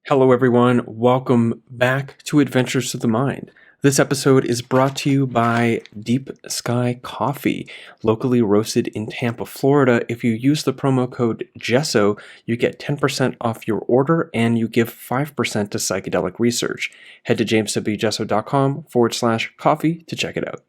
Hello everyone, welcome back to Adventures of the Mind. This episode is brought to you by Deep Sky Coffee, locally roasted in Tampa, Florida. If you use the promo code GESSO, you get 10% off your order and you give 5% to psychedelic research. Head to jameswgesso.com/coffee to check it out.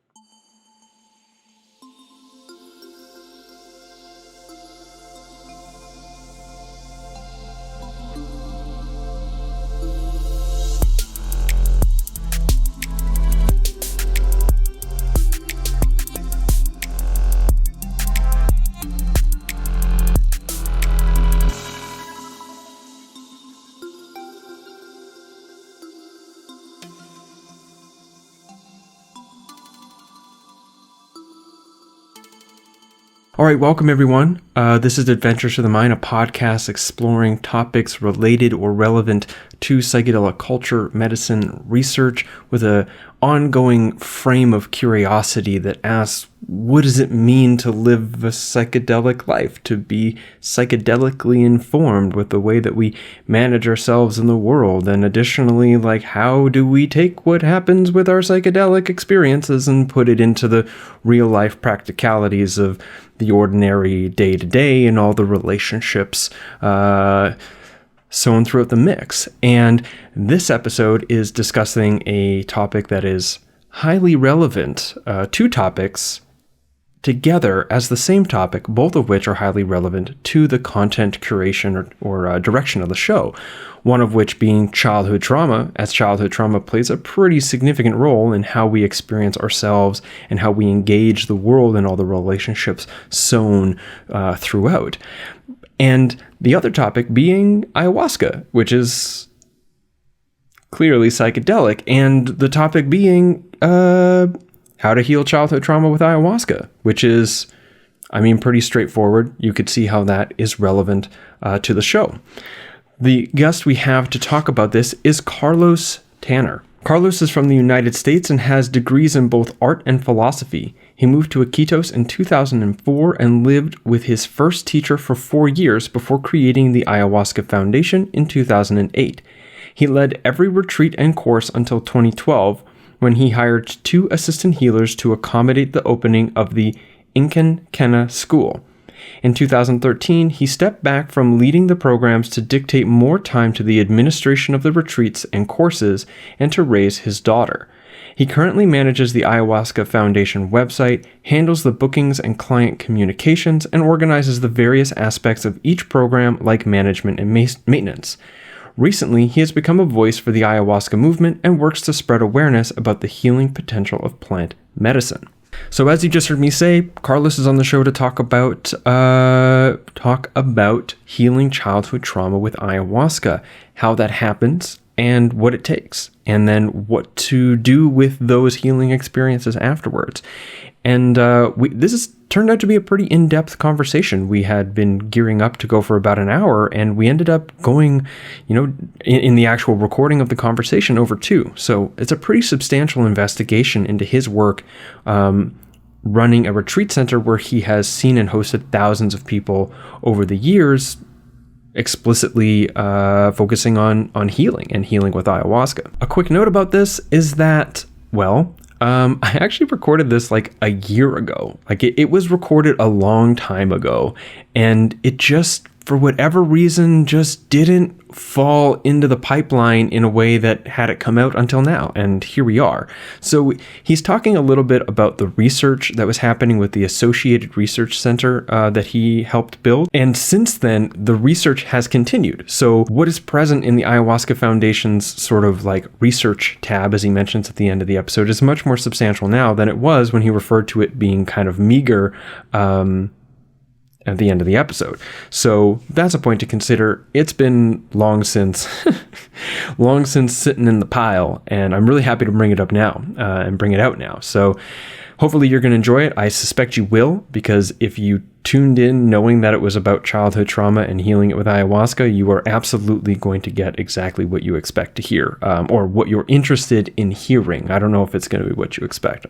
All right, welcome everyone. This is Adventures of the Mind, a podcast exploring topics related or relevant to psychedelic culture, medicine, research, with an ongoing frame of curiosity that asks, what does it mean to live a psychedelic life, to be psychedelically informed with the way that we manage ourselves in the world? And additionally, how do we take what happens with our psychedelic experiences and put it into the real life practicalities of the ordinary day-to-day and all the relationships sown throughout the mix. And this episode is discussing a topic that is highly relevant, two topics together as the same topic, both of which are highly relevant to the content curation or direction of the show. One of which being childhood trauma, as childhood trauma plays a pretty significant role in how we experience ourselves and how we engage the world and all the relationships sown throughout. And the other topic being ayahuasca, which is clearly psychedelic, and the topic being how to heal childhood trauma with ayahuasca, which is, pretty straightforward. You could see how that is relevant to the show. The guest we have to talk about this is Carlos Tanner. Carlos is from the United States and has degrees in both art and philosophy. He moved to Iquitos in 2004 and lived with his first teacher for 4 years before creating the Ayahuasca Foundation in 2008. He led every retreat and course until 2012, when he hired 2 assistant healers to accommodate the opening of the Incan Kenna School. In 2013, he stepped back from leading the programs to dictate more time to the administration of the retreats and courses and to raise his daughter. He currently manages the Ayahuasca Foundation website, handles the bookings and client communications, and organizes the various aspects of each program like management and maintenance. Recently, he has become a voice for the ayahuasca movement and works to spread awareness about the healing potential of plant medicine. So as you just heard me say, Carlos is on the show to talk about healing childhood trauma with ayahuasca, how that happens and what it takes, and then what to do with those healing experiences afterwards. And this has turned out to be a pretty in-depth conversation. We had been gearing up to go for about an hour, and we ended up going, in the actual recording of the conversation over 2. So it's a pretty substantial investigation into his work running a retreat center where he has seen and hosted thousands of people over the years, explicitly focusing on healing and healing with ayahuasca. A quick note about this is that, I actually recorded this a year ago. It was recorded a long time ago, and it just, for whatever reason, just didn't fall into the pipeline in a way that had it come out until now. And here we are. So he's talking a little bit about the research that was happening with the Associated Research Center that he helped build. And since then, the research has continued. So what is present in the Ayahuasca Foundation's sort of research tab, as he mentions at the end of the episode, is much more substantial now than it was when he referred to it being kind of meager at the end of the episode. So that's a point to consider. It's been long since sitting in the pile, and I'm really happy to bring it up now and bring it out now. So hopefully you're going to enjoy it. I suspect you will, because if you tuned in knowing that it was about childhood trauma and healing it with ayahuasca, you are absolutely going to get exactly what you expect to hear, or what you're interested in hearing. I don't know if it's going to be what you expect.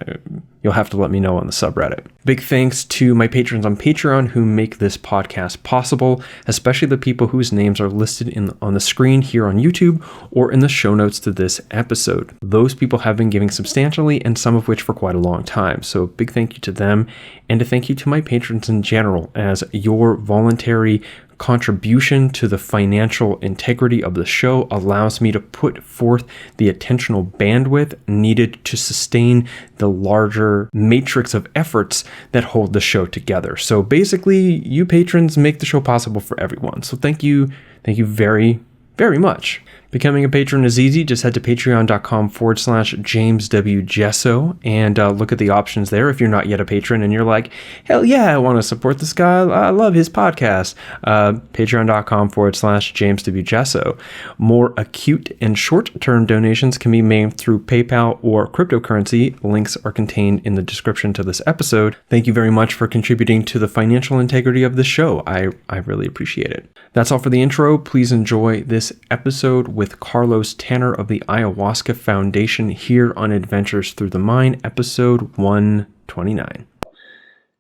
You'll have to let me know on the subreddit. Big thanks to my patrons on Patreon who make this podcast possible, especially the people whose names are listed on the screen here on YouTube or in the show notes to this episode. Those people have been giving substantially, and some of which for quite a long time. So big thank you to them, and a thank you to my patrons in general, as your voluntary contribution to the financial integrity of the show allows me to put forth the attentional bandwidth needed to sustain the larger matrix of efforts that hold the show together. So basically, you patrons make the show possible for everyone. So thank you very, very much. Becoming a patron is easy. Just head to patreon.com/James W. Gesso and look at the options there. If you're not yet a patron and you're like, hell yeah, I want to support this guy, I love his podcast, patreon.com/James W. Gesso. More acute and short-term donations can be made through PayPal or cryptocurrency. Links are contained in the description to this episode. Thank you very much for contributing to the financial integrity of the show. I really appreciate it. That's all for the intro. Please enjoy this episode with Carlos Tanner of the Ayahuasca Foundation here on Adventures Through the Mind, episode 129.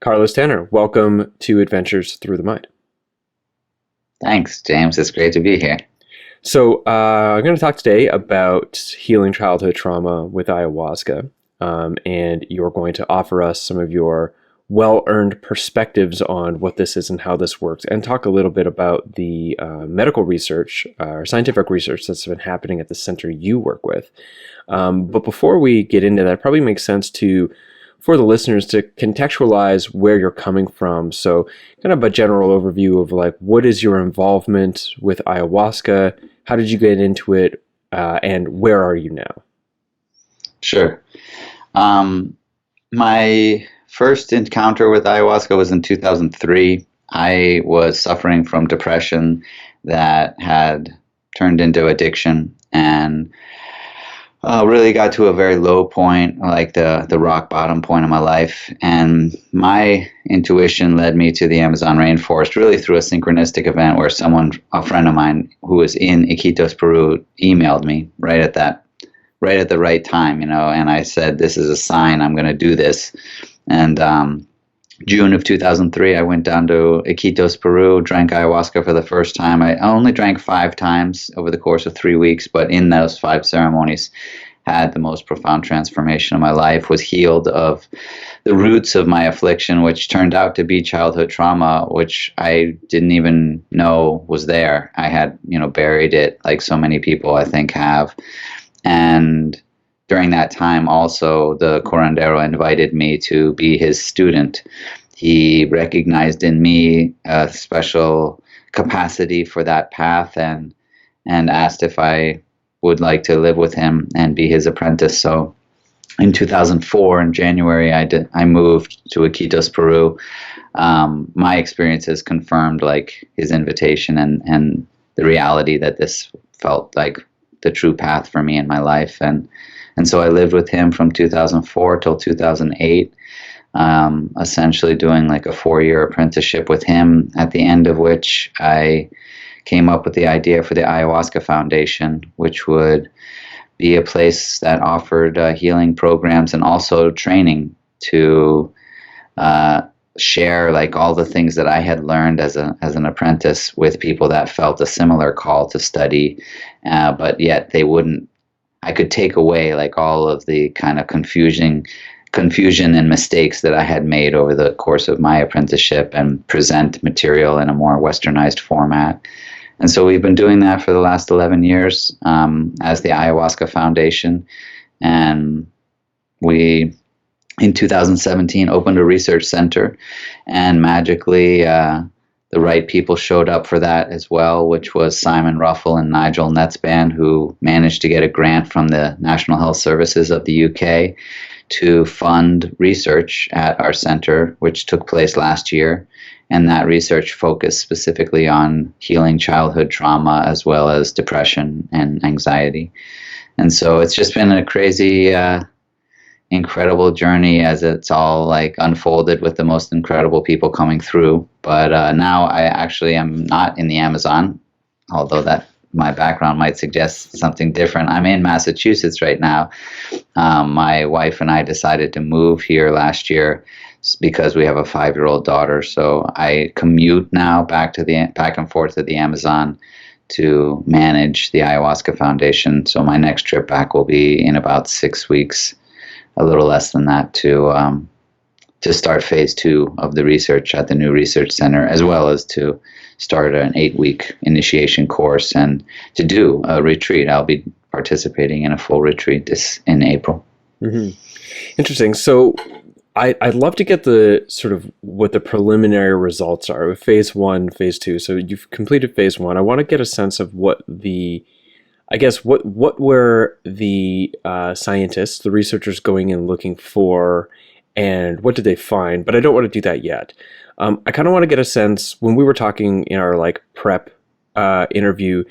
Carlos Tanner, welcome to Adventures Through the Mind. Thanks, James. It's great to be here. So I'm going to talk today about healing childhood trauma with ayahuasca, and you're going to offer us some of your well-earned perspectives on what this is and how this works, and talk a little bit about the medical research or scientific research that's been happening at the center you work with. But before we get into that, it probably makes sense for the listeners to contextualize where you're coming from. So kind of a general overview of like, what is your involvement with ayahuasca? How did you get into it? And where are you now? Sure. My first encounter with ayahuasca was in 2003. I was suffering from depression that had turned into addiction, and really got to a very low point, like the rock bottom point of my life. And my intuition led me to the Amazon rainforest, really through a synchronistic event where a friend of mine who was in Iquitos, Peru, emailed me right at the right time, and I said, this is a sign, I'm going to do this. And June of 2003, I went down to Iquitos, Peru, drank ayahuasca for the first time. I only drank 5 times over the course of 3 weeks, but in those 5 ceremonies, had the most profound transformation of my life, was healed of the roots of my affliction, which turned out to be childhood trauma, which I didn't even know was there. I had, buried it like so many people, I think, have. And during that time, also, the curandero invited me to be his student. He recognized in me a special capacity for that path, and asked if I would like to live with him and be his apprentice. So in 2004, in January, I moved to Iquitos, Peru. My experiences confirmed like his invitation and the reality that this felt like the true path for me in my life. And so I lived with him from 2004 till 2008, essentially doing like a 4-year apprenticeship with him, at the end of which I came up with the idea for the Ayahuasca Foundation, which would be a place that offered healing programs and also training to share like all the things that I had learned as an apprentice with people that felt a similar call to study, but yet I could take away like all of the kind of confusion and mistakes that I had made over the course of my apprenticeship and present material in a more westernized format. And so we've been doing that for the last 11 years as the Ayahuasca Foundation. And we, in 2017, opened a research center, and magically the right people showed up for that as well, which was Simon Ruffle and Nigel Netzban, who managed to get a grant from the National Health Services of the UK to fund research at our center, which took place last year. And that research focused specifically on healing childhood trauma as well as depression and anxiety. And so it's just been a crazy incredible journey as it's all like unfolded with the most incredible people coming through. But now I actually am not in the Amazon, although that my background might suggest something different. I'm in Massachusetts right now. My wife and I decided to move here last year because we have a 5-year-old daughter. So I commute now back and forth to the Amazon to manage the Ayahuasca Foundation. So my next trip back will be in about 6 weeks, a little less than that, to start phase 2 of the research at the new research center, as well as to start an 8-week initiation course and to do a retreat. I'll be participating in a full retreat in April. Mm-hmm. Interesting. So I'd love to get the sort of what the preliminary results are with phase 1, phase 2. So you've completed phase 1. I want to get a sense of what were the scientists, the researchers going in looking for, and what did they find? But I don't want to do that yet. I kind of want to get a sense, when we were talking in our like prep interview,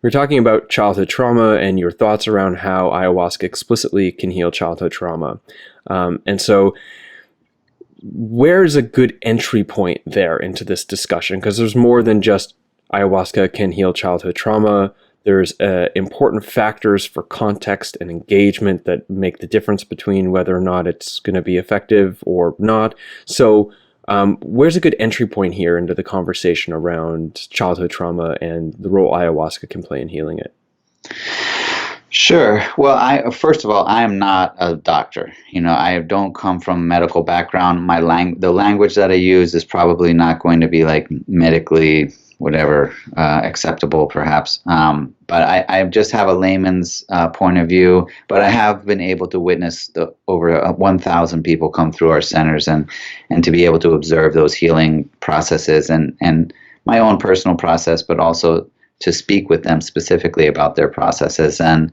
we were talking about childhood trauma and your thoughts around how ayahuasca explicitly can heal childhood trauma. And so where's a good entry point there into this discussion? Because there's more than just ayahuasca can heal childhood trauma. There's important factors for context and engagement that make the difference between whether or not it's going to be effective or not. So where's a good entry point here into the conversation around childhood trauma and the role ayahuasca can play in healing it? Sure. Well, first of all, I am not a doctor. I don't come from a medical background. The language that I use is probably not going to be like medically whatever acceptable, perhaps. But I just have a layman's point of view. But I have been able to witness over 1,000 people come through our centers and to be able to observe those healing processes and my own personal process, but also to speak with them specifically about their processes. And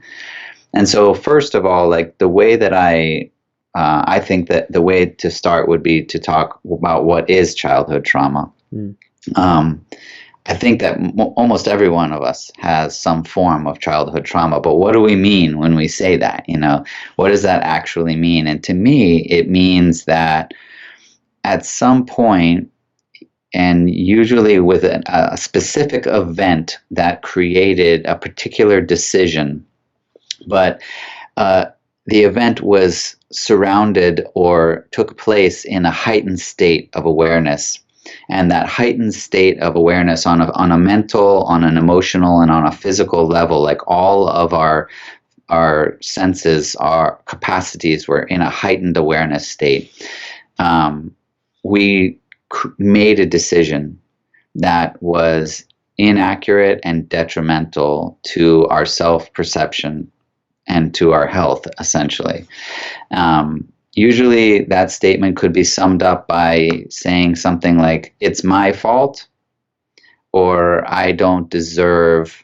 so first of all, like the way that I think that the way to start would be to talk about what is childhood trauma. I think that almost every one of us has some form of childhood trauma, but what do we mean when we say that? What does that actually mean? And to me, it means that at some point, and usually with a specific event that created a particular decision, but the event was surrounded or took place in a heightened state of awareness. And that heightened state of awareness on a mental, on an emotional, and on a physical level, like all of our senses, our capacities were in a heightened awareness state. We made a decision that was inaccurate and detrimental to our self-perception and to our health, essentially. Usually that statement could be summed up by saying something like, it's my fault, or I don't deserve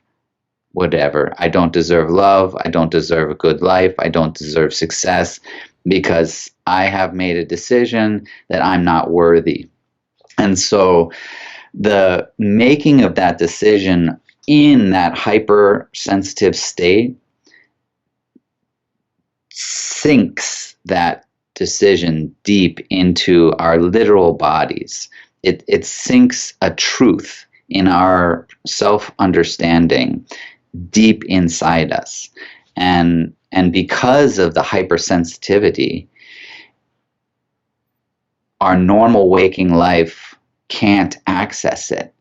whatever. I don't deserve love. I don't deserve a good life. I don't deserve success because I have made a decision that I'm not worthy. And so the making of that decision in that hypersensitive state sinks that decision deep into our literal bodies. It sinks a truth in our self-understanding deep inside us. And because of the hypersensitivity, our normal waking life can't access it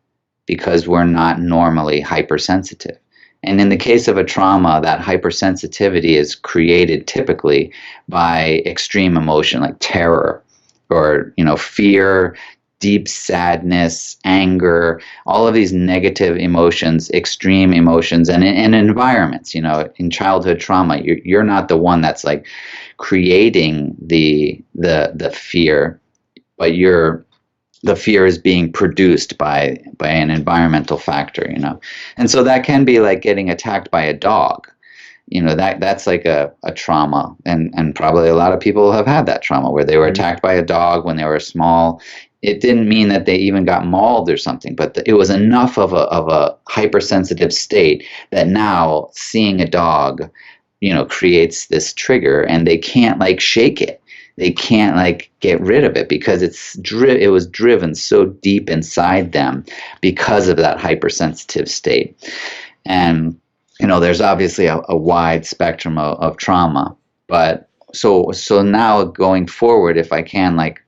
because we're not normally hypersensitive. And in the case of a trauma, that hypersensitivity is created typically by extreme emotion like terror or, fear, deep sadness, anger, all of these negative emotions, extreme emotions, and in environments, in childhood trauma, you're not the one that's like creating the fear, but the fear is being produced by an environmental factor, And so that can be like getting attacked by a dog. That's like a trauma. And probably a lot of people have had that trauma where they were attacked by a dog when they were small. It didn't mean that they even got mauled or something, but it was enough of a hypersensitive state that now seeing a dog creates this trigger, and they can't like shake it. They can't like get rid of it because it was driven so deep inside them because of that hypersensitive state. And there's obviously a wide spectrum of trauma, but so now going forward, if I can, like,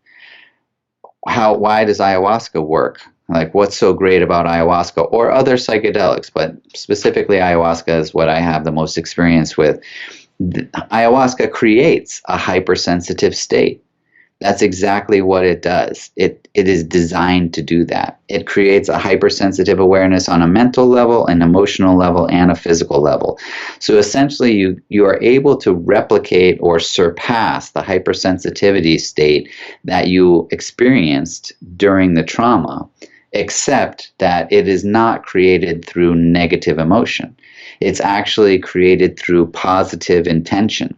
why does ayahuasca work? Like, what's so great about ayahuasca or other psychedelics, but specifically ayahuasca is what I have the most experience with. Ayahuasca creates a hypersensitive state. That's exactly what it does. It is designed to do that. It creates a hypersensitive awareness on a mental level, an emotional level, and a physical level. So essentially, you are able to replicate or surpass the hypersensitivity state that you experienced during the trauma, except that it is not created through negative emotion. It's actually created through positive intention,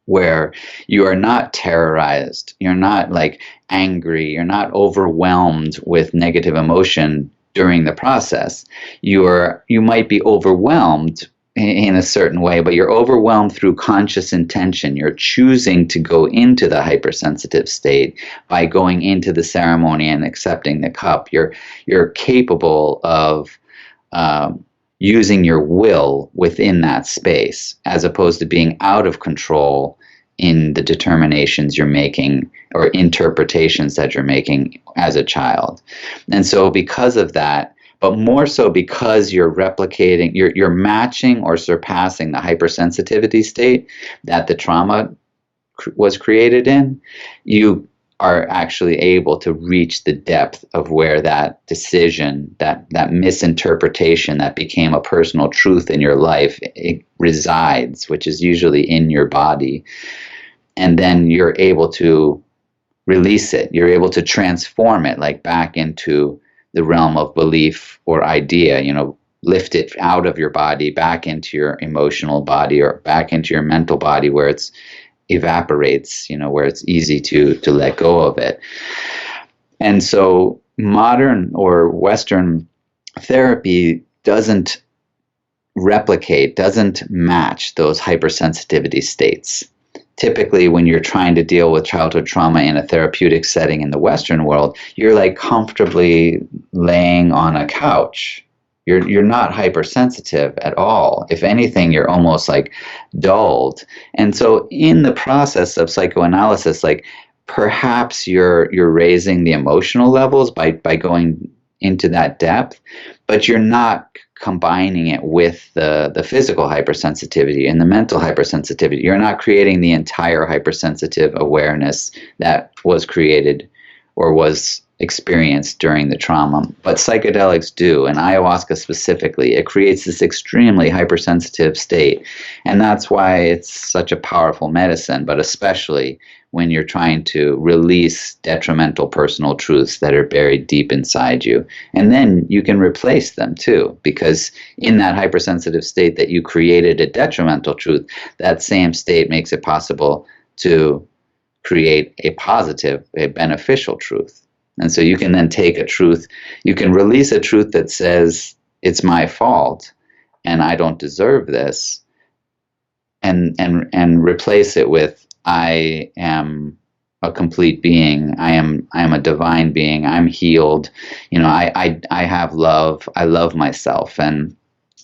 where you are not terrorized, you're not like angry, you're not overwhelmed with negative emotion during the process. You might be overwhelmed in a certain way, but you're overwhelmed through conscious intention. You're choosing to go into the hypersensitive state by going into the ceremony and accepting the cup. You're capable of using your will within that space, as opposed to being out of control in the determinations you're making or interpretations that you're making as a child. And so because of that, but more so because you're replicating, you're matching or surpassing the hypersensitivity state that the trauma was created in, you are actually able to reach the depth of where that decision, that misinterpretation that became a personal truth in your life, it resides, which is usually in your body. And then you're able to release it. You're able to transform it, like back into the realm of belief or idea, lift it out of your body, back into your emotional body or back into your mental body where it's evaporates, where it's easy to let go of it. And so modern or Western therapy doesn't match those hypersensitivity states. Typically, when you're trying to deal with childhood trauma in a therapeutic setting in the Western world, you're like comfortably laying on a couch. You're not hypersensitive at all. If anything, you're almost like dulled. And so in the process of psychoanalysis, like perhaps you're raising the emotional levels by going into that depth, but you're not combining it with the physical hypersensitivity and the mental hypersensitivity. You're not creating the entire hypersensitive awareness that was created or was experienced during the trauma. But psychedelics do, and ayahuasca specifically, it creates this extremely hypersensitive state. And that's why it's such a powerful medicine, but especially when you're trying to release detrimental personal truths that are buried deep inside you. And then you can replace them too, because in that hypersensitive state that you created a detrimental truth, that same state makes it possible to create a positive, a beneficial truth. And so you can then take a truth, you can release a truth that says, it's my fault and I don't deserve this, and replace it with, I am a complete being. I am a divine being. I'm healed. I have love. I love myself. And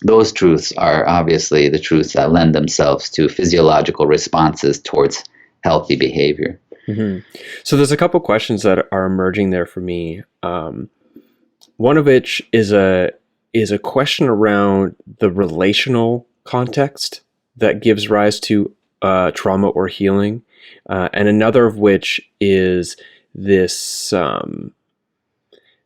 those truths are obviously the truths that lend themselves to physiological responses towards healthy behavior. Mm-hmm. So there's a couple questions that are emerging there for me. One of which is a question around the relational context that gives rise to trauma or healing, and another of which is this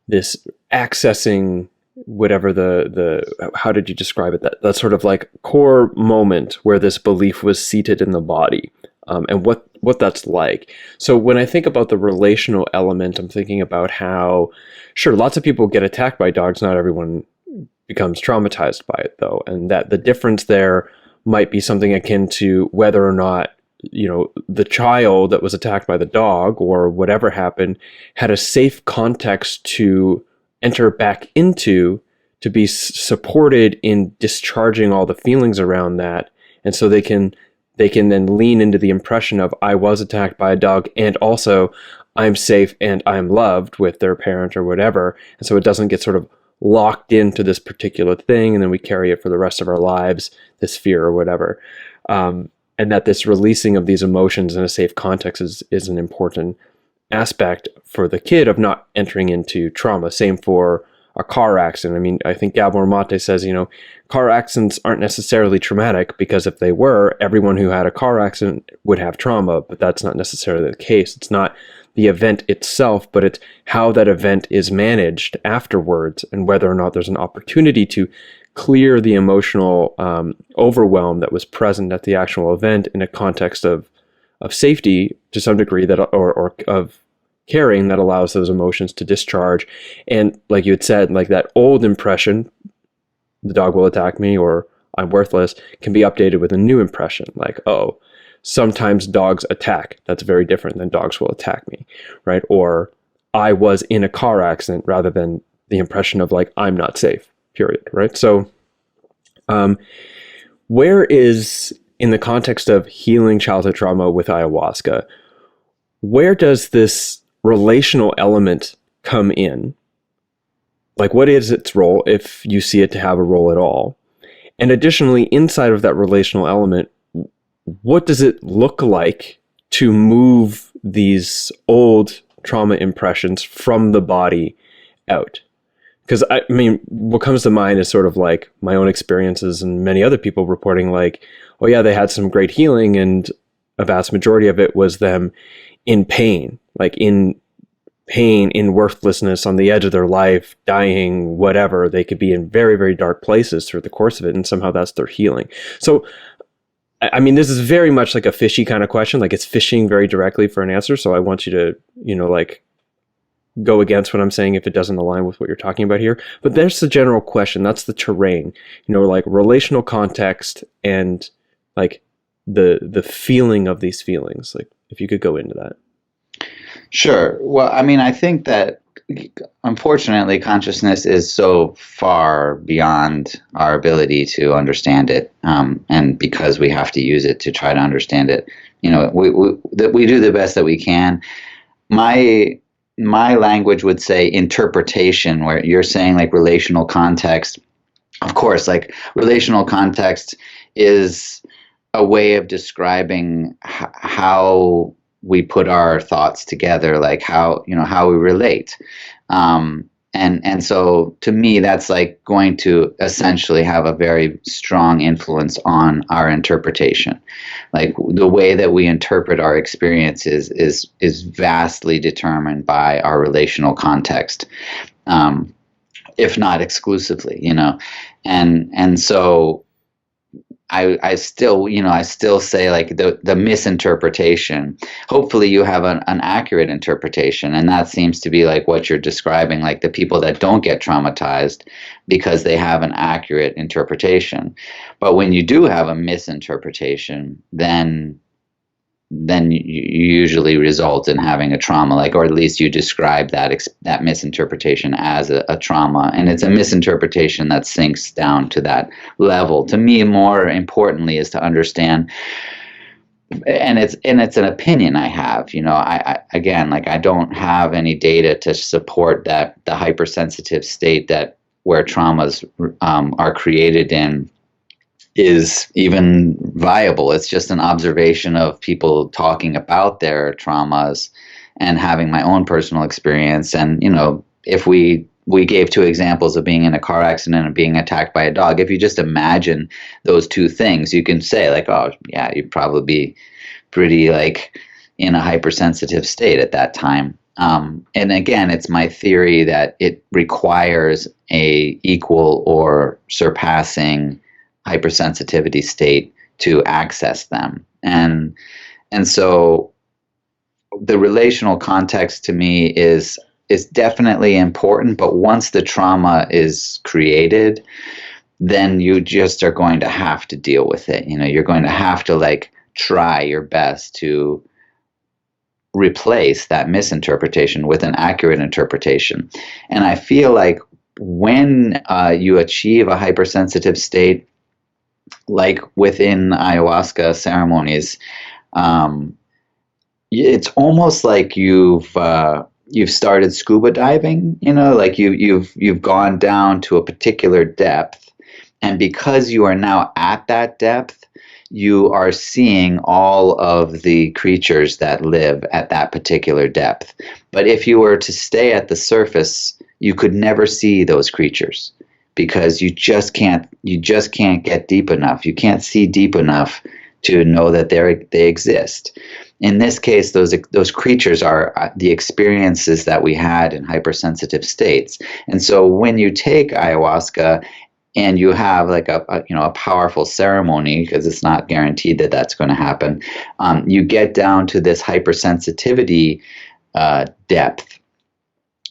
this accessing whatever the how did you describe it, that sort of like core moment where this belief was seated in the body, and what that's like. So when I think about the relational element, I'm thinking about how, sure, lots of people get attacked by dogs, not everyone becomes traumatized by it though, and that the difference there might be something akin to whether or not, the child that was attacked by the dog or whatever happened had a safe context to enter back into, to be supported in discharging all the feelings around that, And so they can then lean into the impression of, I was attacked by a dog, and also I'm safe and I'm loved with their parent or whatever. And so it doesn't get sort of locked into this particular thing, and then we carry it for the rest of our lives, this fear or whatever. And that this releasing of these emotions in a safe context is an important aspect for the kid of not entering into trauma. Same for a car accident. I mean, I think Gabor Mate says, car accidents aren't necessarily traumatic, because if they were, everyone who had a car accident would have trauma, but that's not necessarily the case. It's not the event itself, but it's how that event is managed afterwards, and whether or not there's an opportunity to clear the emotional overwhelm that was present at the actual event in a context of safety to some degree, that or of caring, that allows those emotions to discharge. And like you had said, like that old impression, the dog will attack me or I'm worthless, can be updated with a new impression, like, oh, sometimes dogs attack. That's very different than dogs will attack me, right? Or I was in a car accident, rather than the impression of like, I'm not safe, period, right? So where is, in the context of healing childhood trauma with ayahuasca, where does this relational element come in? Like, what is its role, if you see it to have a role at all? And additionally, inside of that relational element, what does it look like to move these old trauma impressions from the body out? Because I mean, what comes to mind is sort of like my own experiences and many other people reporting like, oh yeah, they had some great healing, and a vast majority of it was them in pain, like in pain, in worthlessness, on the edge of their life, dying, whatever. They could be in very, very dark places through the course of it, and somehow that's their healing. So, I mean, this is very much like a fishy kind of question, like it's fishing very directly for an answer. So I want you to, like, go against what I'm saying if it doesn't align with what you're talking about here. But there's the general question. That's the terrain, like relational context and like the feeling of these feelings. Like, if you could go into that. Sure. Well, I mean, I think that unfortunately consciousness is so far beyond our ability to understand it, and because we have to use it to try to understand it, we do the best that we can. My language would say interpretation, where you're saying like relational context. Of course, like relational context is a way of describing how we put our thoughts together, like how we relate. And so to me, that's like going to essentially have a very strong influence on our interpretation. Like the way that we interpret our experiences is vastly determined by our relational context, if not exclusively, and so I still say like the misinterpretation. Hopefully you have an accurate interpretation, and that seems to be like what you're describing, like the people that don't get traumatized because they have an accurate interpretation. But when you do have a misinterpretation, then you usually result in having a trauma, like, or at least you describe that misinterpretation as a trauma, and it's a misinterpretation that sinks down to that level. To me, more importantly, is to understand, and it's an opinion I have. I again, like, I don't have any data to support that the hypersensitive state where traumas are created in is even viable. It's just an observation of people talking about their traumas and having my own personal experience. And, if we gave two examples of being in a car accident and being attacked by a dog, if you just imagine those two things, you can say like, oh yeah, you'd probably be pretty like in a hypersensitive state at that time. And again, it's my theory that it requires a equal or surpassing hypersensitivity state to access them. And so the relational context to me is definitely important, but once the trauma is created, then you just are going to have to deal with it. You're going to have to like try your best to replace that misinterpretation with an accurate interpretation. And I feel like when you achieve a hypersensitive state, like within ayahuasca ceremonies, um, it's almost like you've started scuba diving. Like you've gone down to a particular depth, and because you are now at that depth, you are seeing all of the creatures that live at that particular depth. But if you were to stay at the surface, you could never see those creatures because you just can't get deep enough. You can't see deep enough to know that they exist. In this case, those creatures are the experiences that we had in hypersensitive states. And so when you take ayahuasca and you have like a powerful ceremony, because it's not guaranteed that that's going to happen, you get down to this hypersensitivity depth,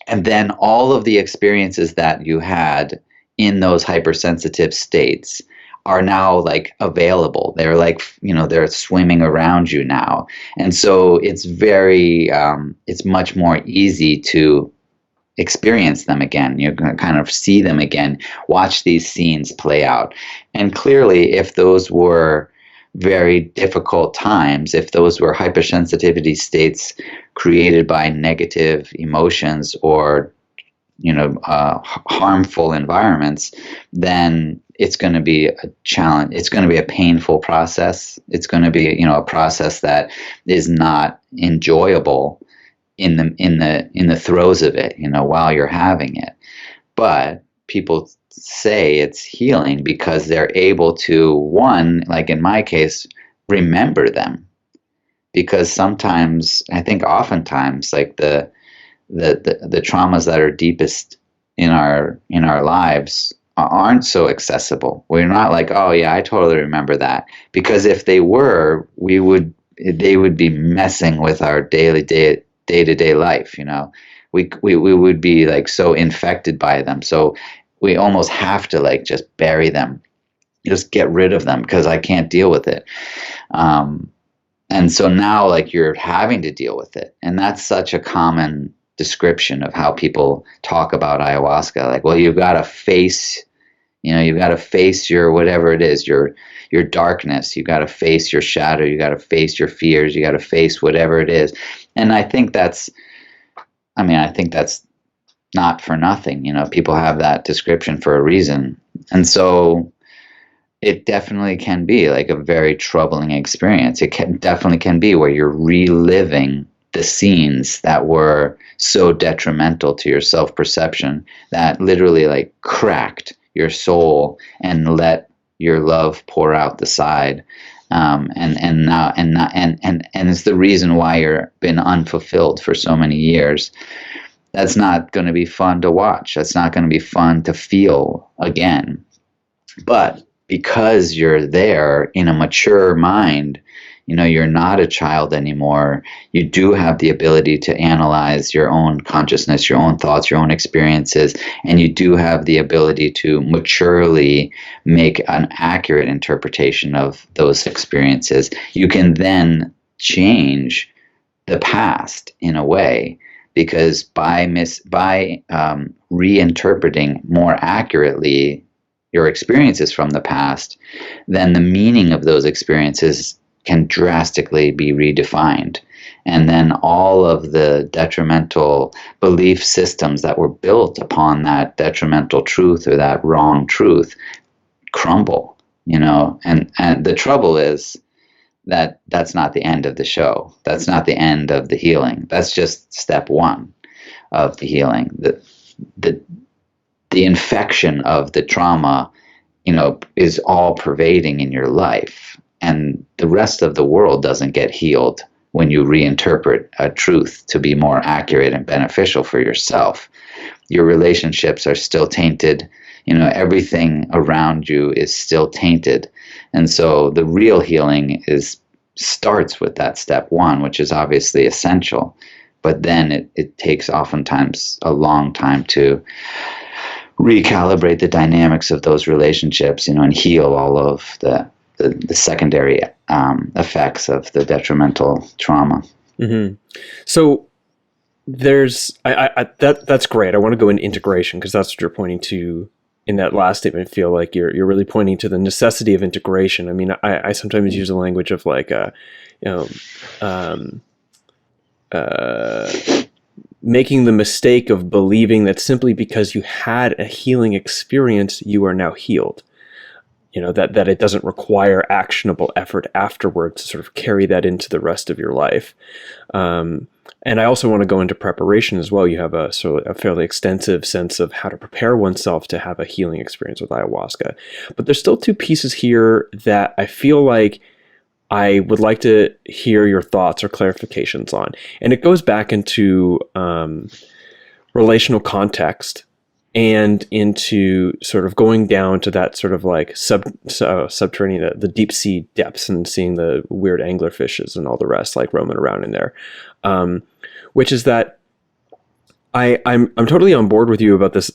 and then all of the experiences that you had in those hypersensitive states are now like available. They're like, they're swimming around you now. And so it's much more easy to experience them again. You're going to kind of see them again, watch these scenes play out. And clearly, if those were very difficult times, if those were hypersensitivity states created by negative emotions or harmful environments, then it's going to be a challenge. It's going to be a painful process. It's going to be a process that is not enjoyable in the throes of it, while you're having it. But people say it's healing because they're able to, one, like in my case, remember them. Because sometimes, I think oftentimes, like the traumas that are deepest in our lives aren't so accessible. We're not like, oh yeah, I totally remember that. Because if they were, they would be messing with our day-to-day life. We would be like so infected by them. So we almost have to like just bury them, just get rid of them because I can't deal with it. And so now like you're having to deal with it. And that's such a common description of how people talk about ayahuasca. Like, well, you've got to face your whatever it is, your darkness. You got to face your shadow. You got to face your fears. You got to face whatever it is. And I think that's not for nothing. People have that description for a reason. And so it definitely can be like a very troubling experience. It definitely can be where you're reliving the scenes that were so detrimental to your self-perception that literally like cracked your soul and let your love pour out the side. And it's the reason why you're been unfulfilled for so many years. That's not going to be fun to watch. That's not going to be fun to feel again. But because you're there in a mature mind, you're not a child anymore. You do have the ability to analyze your own consciousness, your own thoughts, your own experiences, and you do have the ability to maturely make an accurate interpretation of those experiences. You can then change the past in a way, because by reinterpreting more accurately your experiences from the past, then the meaning of those experiences can drastically be redefined. And then all of the detrimental belief systems that were built upon that detrimental truth or that wrong truth crumble, and the trouble is that that's not the end of the show. That's not the end of the healing. That's just step one of the healing. The infection of the trauma, is all pervading in your life. And the rest of the world doesn't get healed when you reinterpret a truth to be more accurate and beneficial for yourself. Your relationships are still tainted. Everything around you is still tainted. And so the real healing starts with that step one, which is obviously essential. But then it takes oftentimes a long time to recalibrate the dynamics of those relationships, and heal all of the secondary effects of the detrimental trauma. Mm-hmm. So there's that's great. I want to go into integration because that's what you're pointing to in that last statement feel like you're really pointing to the necessity of integration. I mean, I sometimes use the language of like making the mistake of believing that simply because you had a healing experience, you are now healed. That it doesn't require actionable effort afterwards to sort of carry that into the rest of your life. And I also want to go into preparation as well. You have a fairly extensive sense of how to prepare oneself to have a healing experience with ayahuasca. But there's still two pieces here that I feel like I would like to hear your thoughts or clarifications on. And it goes back into relational context and into sort of going down to that sort of like subterranean, the deep sea depths, and seeing the weird anglerfishes and all the rest like roaming around in there. Which is that I'm totally on board with you about this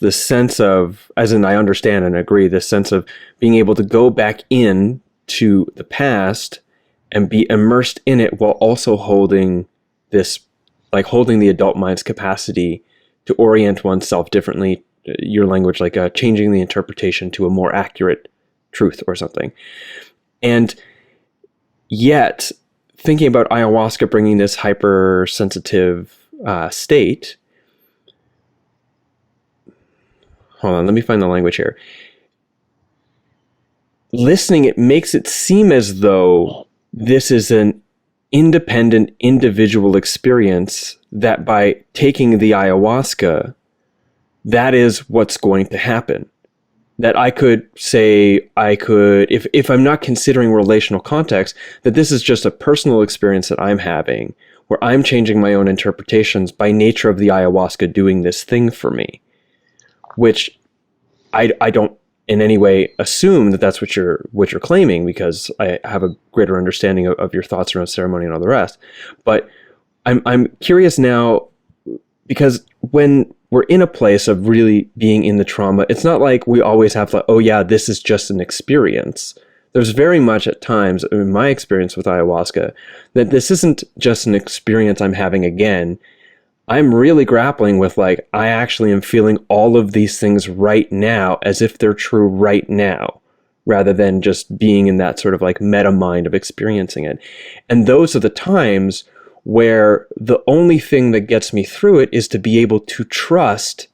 sense of, as in I understand and agree, this sense of being able to go back in to the past and be immersed in it while also holding the adult mind's capacity to orient oneself differently, your language, like changing the interpretation to a more accurate truth or something. And yet, thinking about ayahuasca bringing this hypersensitive state, hold on, let me find the language here. Listening, it makes it seem as though this is an independent individual experience, that by taking the ayahuasca, that is what's going to happen. That I could say, if I'm not considering relational context, that this is just a personal experience that I'm having, where I'm changing my own interpretations by nature of the ayahuasca doing this thing for me, which I don't in any way assume that that's what you're claiming, because I have a greater understanding of your thoughts around ceremony and all the rest. But I'm curious now, because when we're in a place of really being in the trauma, it's not like we always have like, oh yeah, this is just an experience. There's very much at times, in my experience with ayahuasca, that this isn't just an experience I'm having again. I'm really grappling with like, I actually am feeling all of these things right now as if they're true right now, rather than just being in that sort of like meta mind of experiencing it. And those are the times where the only thing that gets me through it is to be able to trust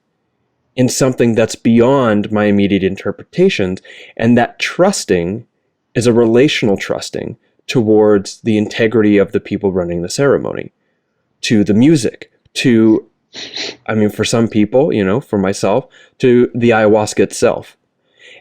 in something that's beyond my immediate interpretations. And that trusting is a relational trusting towards the integrity of the people running the ceremony, to the music, to, I mean, for some people, for myself, to the ayahuasca itself.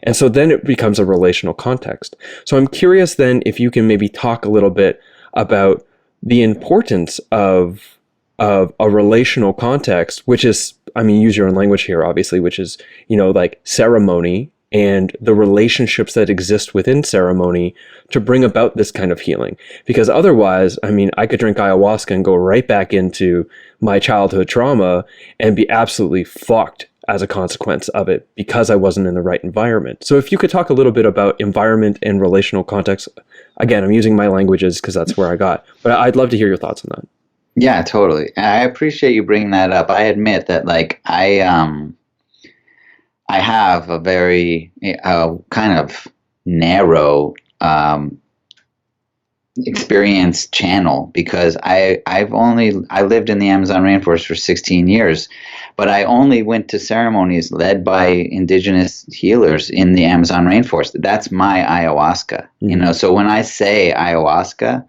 And so then it becomes a relational context. So I'm curious then if you can maybe talk a little bit about the importance of a relational context, which is, I mean, use your own language here, obviously, which is, like ceremony and the relationships that exist within ceremony to bring about this kind of healing. Because otherwise, I mean, I could drink ayahuasca and go right back into my childhood trauma and be absolutely fucked as a consequence of it, because I wasn't in the right environment. So if you could talk a little bit about environment and relational context. Again, I'm using my languages because that's where I got, but I'd love to hear your thoughts on that. Yeah, totally. I appreciate you bringing that up. I admit that, like, I have a very kind of narrow experience channel, because I lived in the Amazon rainforest for 16 years, but I only went to ceremonies led by indigenous healers in the Amazon rainforest. That's my ayahuasca. Mm-hmm. So when I say ayahuasca,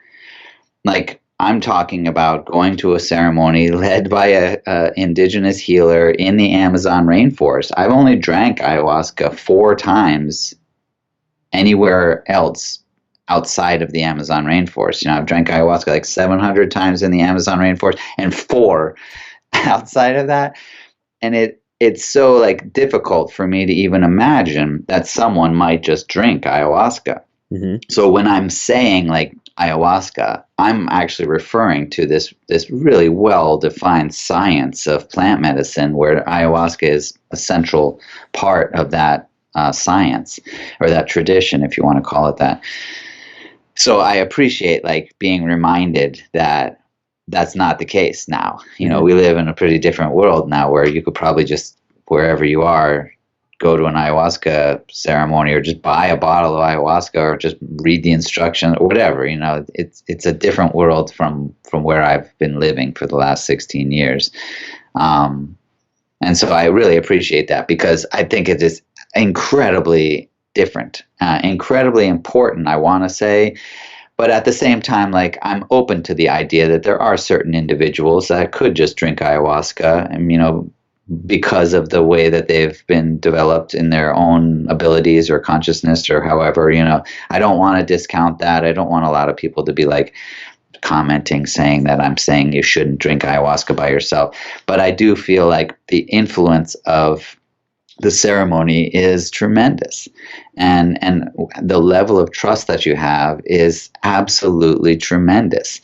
like, I'm talking about going to a ceremony led by a indigenous healer in the Amazon rainforest. I've only drank ayahuasca 4 times anywhere else outside of the Amazon rainforest. I've drank ayahuasca like 700 times in the Amazon rainforest and 4 outside of that. And it's so like difficult for me to even imagine that someone might just drink ayahuasca. Mm-hmm. So when I'm saying like ayahuasca, I'm actually referring to this really well-defined science of plant medicine, where ayahuasca is a central part of that science, or that tradition, if you want to call it that. So I appreciate like being reminded that that's not the case now. We live in a pretty different world now, where you could probably just, wherever you are, go to an ayahuasca ceremony or just buy a bottle of ayahuasca or just read the instructions or whatever. It's a different world from where I've been living for the last 16 years. And so I really appreciate that, because I think it is incredibly different, incredibly important, I want to say. But at the same time, like, I'm open to the idea that there are certain individuals that could just drink ayahuasca and, because of the way that they've been developed in their own abilities or consciousness or however, I don't want to discount that. I don't want a lot of people to be like commenting, saying that I'm saying you shouldn't drink ayahuasca by yourself. But I do feel like the influence of the ceremony is tremendous, and the level of trust that you have is absolutely tremendous.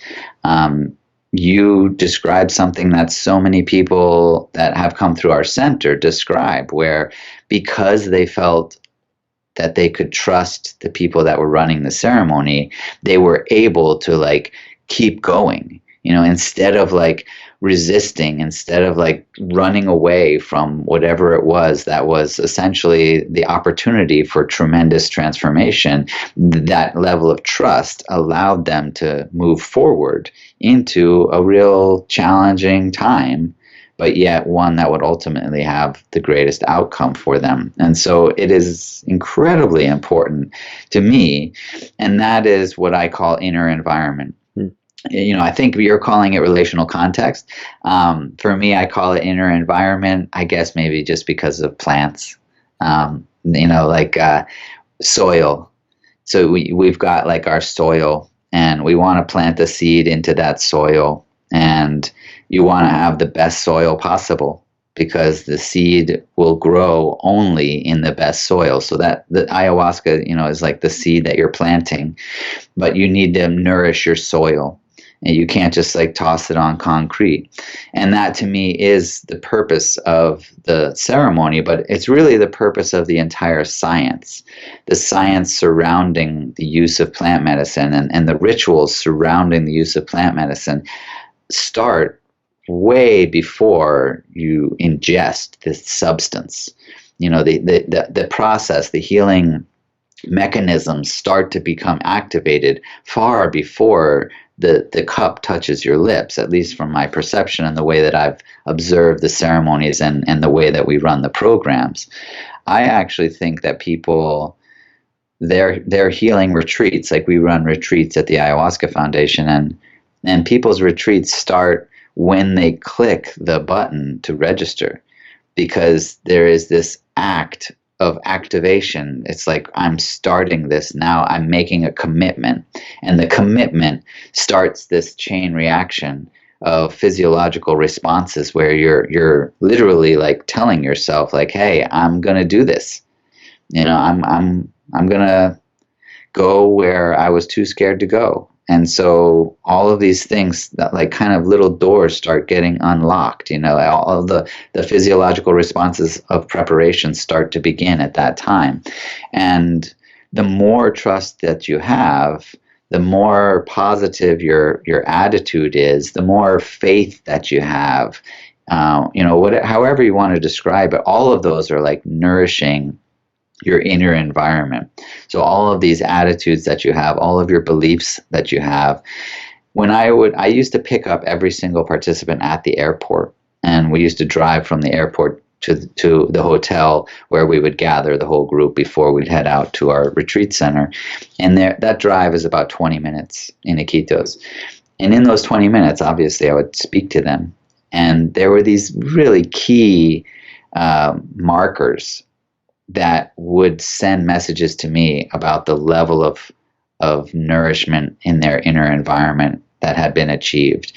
You describe something that so many people that have come through our center describe, where because they felt that they could trust the people that were running the ceremony, they were able to like keep going, instead of like resisting, instead of like running away from whatever it was that was essentially the opportunity for tremendous transformation. That level of trust allowed them to move forward into a real challenging time, but yet one that would ultimately have the greatest outcome for them. And so it is incredibly important to me, and that is what I call inner environment. I think you're calling it relational context. For me, I call it inner environment, I guess maybe just because of plants, like soil. So we've got like our soil, and we want to plant the seed into that soil, and you want to have the best soil possible, because the seed will grow only in the best soil. So that the ayahuasca, is like the seed that you're planting, but you need to nourish your soil. And you can't just like toss it on concrete. And that to me is the purpose of the ceremony, but it's really the purpose of the entire science. The science surrounding the use of plant medicine and the rituals surrounding the use of plant medicine start way before you ingest this substance. The process, the healing mechanisms start to become activated far before the cup touches your lips, at least from my perception and the way that I've observed the ceremonies and the way that we run the programs. I actually think that people, their healing retreats, like we run retreats at the Ayahuasca Foundation, and people's retreats start when they click the button to register, because there is this act of activation. It's like, I'm starting this now, I'm making a commitment, and the commitment starts this chain reaction of physiological responses where you're literally like telling yourself like, hey, I'm gonna do this. I'm gonna go where I was too scared to go. And so all of these things, that like kind of little doors start getting unlocked, all of the physiological responses of preparation start to begin at that time. And the more trust that you have, the more positive your attitude is, the more faith that you have, however you want to describe it, all of those are like nourishing your inner environment. So all of these attitudes that you have, all of your beliefs that you have. I used to pick up every single participant at the airport, and we used to drive from the airport to the hotel where we would gather the whole group before we'd head out to our retreat center. And that drive is about 20 minutes in Iquitos. And in those 20 minutes, obviously, I would speak to them. And there were these really key markers that would send messages to me about the level of nourishment in their inner environment that had been achieved.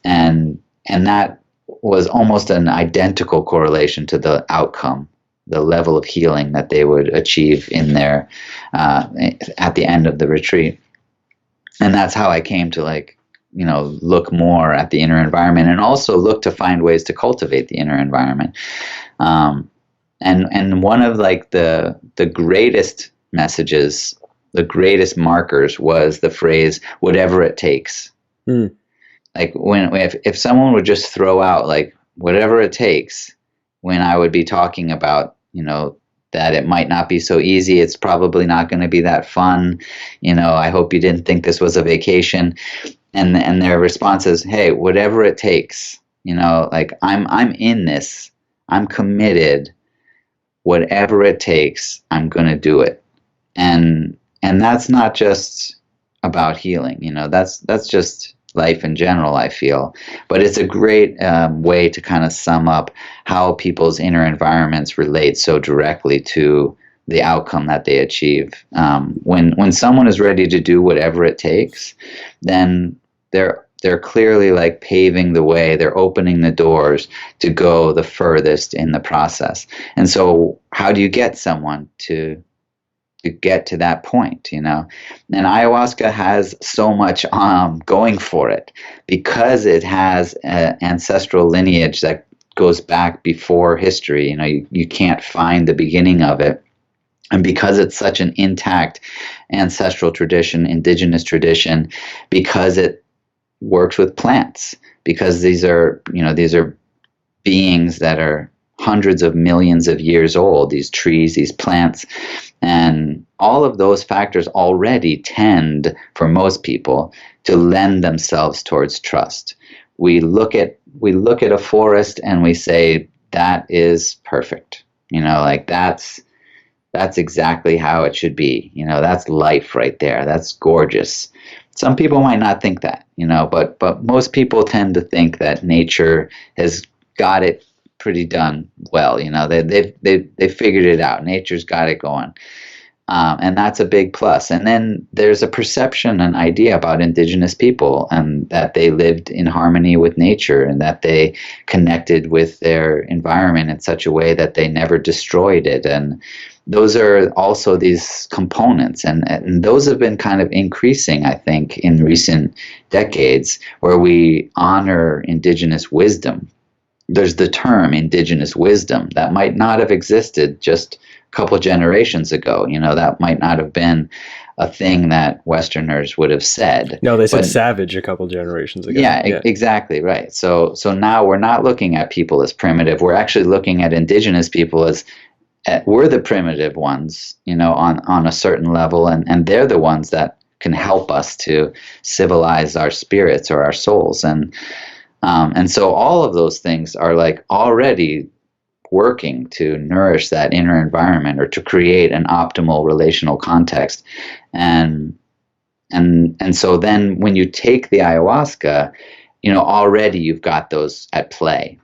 And that was almost an identical correlation to the outcome, the level of healing that they would achieve in their at the end of the retreat. And that's how I came to look more at the inner environment, and also look to find ways to cultivate the inner environment. And one of the greatest messages, the greatest markers, was the phrase, whatever it takes. Mm. Like if someone would just throw out like whatever it takes, when I would be talking about, that it might not be so easy. It's probably not going to be that fun. I hope you didn't think this was a vacation. And their response is, hey, whatever it takes, like I'm in this, I'm committed, whatever it takes, I'm going to do it. And that's not just about healing, that's just life in general, I feel. But it's a great way to kind of sum up how people's inner environments relate so directly to the outcome that they achieve. When someone is ready to do whatever it takes, then they're clearly like paving the way. They're opening the doors to go the furthest in the process. And so, how do you get someone to get to that point, And ayahuasca has so much going for it, because it has an ancestral lineage that goes back before history. You can't find the beginning of it. And because it's such an intact ancestral tradition, indigenous tradition, because it works with plants, because these are beings that are hundreds of millions of years old, these trees, these plants, and all of those factors already tend, for most people, to lend themselves towards trust. We look at a forest and we say, that is perfect. Like that's exactly how it should be. That's life right there. That's gorgeous. Some people might not think that, but most people tend to think that nature has got it pretty done well. They figured it out. Nature's got it going. And that's a big plus. And then there's a perception, an idea about indigenous people, and that they lived in harmony with nature, and that they connected with their environment in such a way that they never destroyed it. And those are also these components, and those have been kind of increasing, I think, in recent decades, where we honor indigenous wisdom. There's the term indigenous wisdom that might not have existed just a couple generations ago. That might not have been a thing that Westerners would have said. No, they said savage a couple generations ago. Yeah, exactly, right. So now we're not looking at people as primitive. We're actually looking at indigenous people as we're the primitive ones, on a certain level, and they're the ones that can help us to civilize our spirits or our souls. And so all of those things are like already working to nourish that inner environment, or to create an optimal relational context. And so then when you take the ayahuasca, already you've got those at play.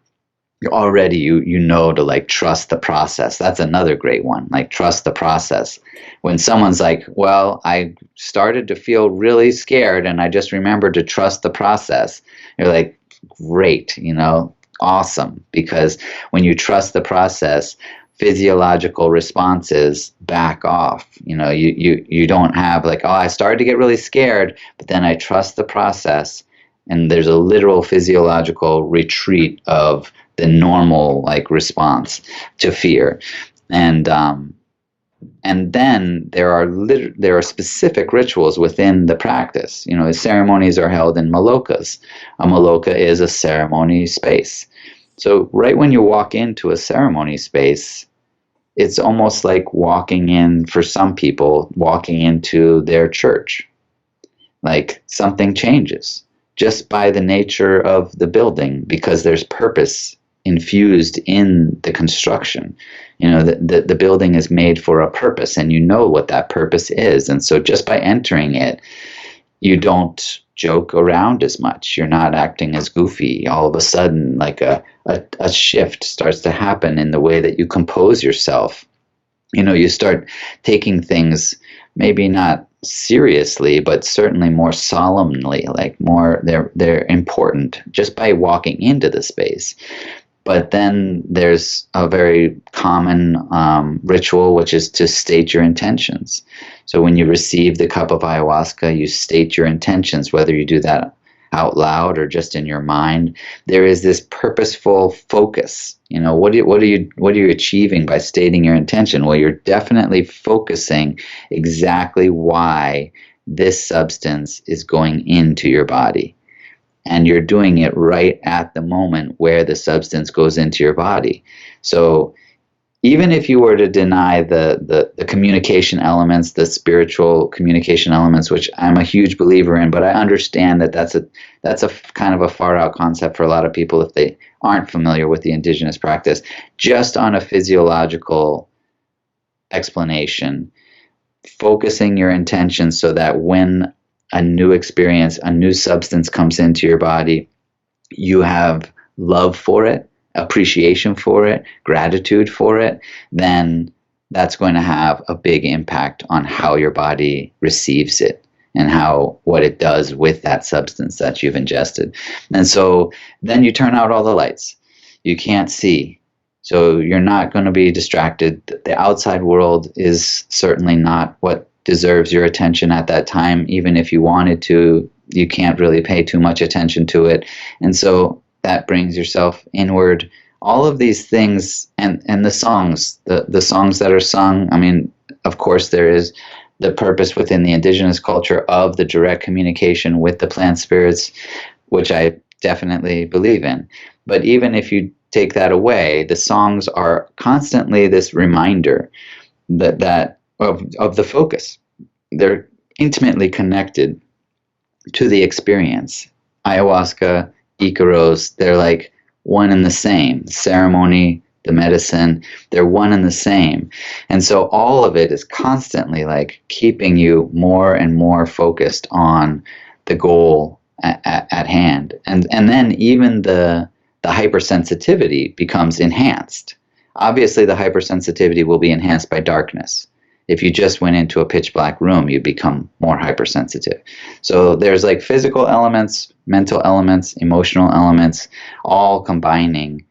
Already you know to like trust the process. That's another great one. Like, trust the process. When someone's like, well, I started to feel really scared and I just remembered to trust the process, you're like, great, awesome. Because when you trust the process, physiological responses back off. You don't have like, oh, I started to get really scared, but then I trust the process, and there's a literal physiological retreat of the normal like response to fear. And then there are specific rituals within the practice. Ceremonies are held in malokas. A maloka is a ceremony space. So right when you walk into a ceremony space, it's almost like walking in, for some people, walking into their church. Like, something changes just by the nature of the building, because there's purpose infused in the construction. The building is made for a purpose, and you know what that purpose is. And so just by entering it, you don't joke around as much. You're not acting as goofy. All of a sudden, like a shift starts to happen in the way that you compose yourself. You start taking things maybe not seriously, but certainly more solemnly, like more they're important just by walking into the space. But then there's a very common ritual, which is to state your intentions. So when you receive the cup of ayahuasca, you state your intentions, whether you do that out loud or just in your mind. There is this purposeful focus. What are you achieving by stating your intention? Well, you're definitely focusing exactly why this substance is going into your body. And you're doing it right at the moment where the substance goes into your body. So even if you were to deny the communication elements, the spiritual communication elements, which I'm a huge believer in, but I understand that that's a kind of a far out concept for a lot of people if they aren't familiar with the indigenous practice. Just on a physiological explanation, focusing your intention so that when a new experience, a new substance comes into your body, you have love for it, appreciation for it, gratitude for it, then that's going to have a big impact on how your body receives it and what it does with that substance that you've ingested. And so then you turn out all the lights. You can't see. So you're not going to be distracted. The outside world is certainly not what deserves your attention at that time. Even if you wanted to, you can't really pay too much attention to it. And so that brings yourself inward. All of these things, and the songs, the songs that are sung, I mean, of course, there is the purpose within the indigenous culture of the direct communication with the plant spirits, which I definitely believe in. But even if you take that away, the songs are constantly this reminder that of the focus. They're intimately connected to the experience. Ayahuasca, Icaros, they're like one and the same. Ceremony, the medicine, they're one and the same. And so all of it is constantly like keeping you more and more focused on the goal at hand. And then even the hypersensitivity becomes enhanced. Obviously, the hypersensitivity will be enhanced by darkness. If you just went into a pitch black room, you become more hypersensitive. So there's like physical elements, mental elements, emotional elements, all combining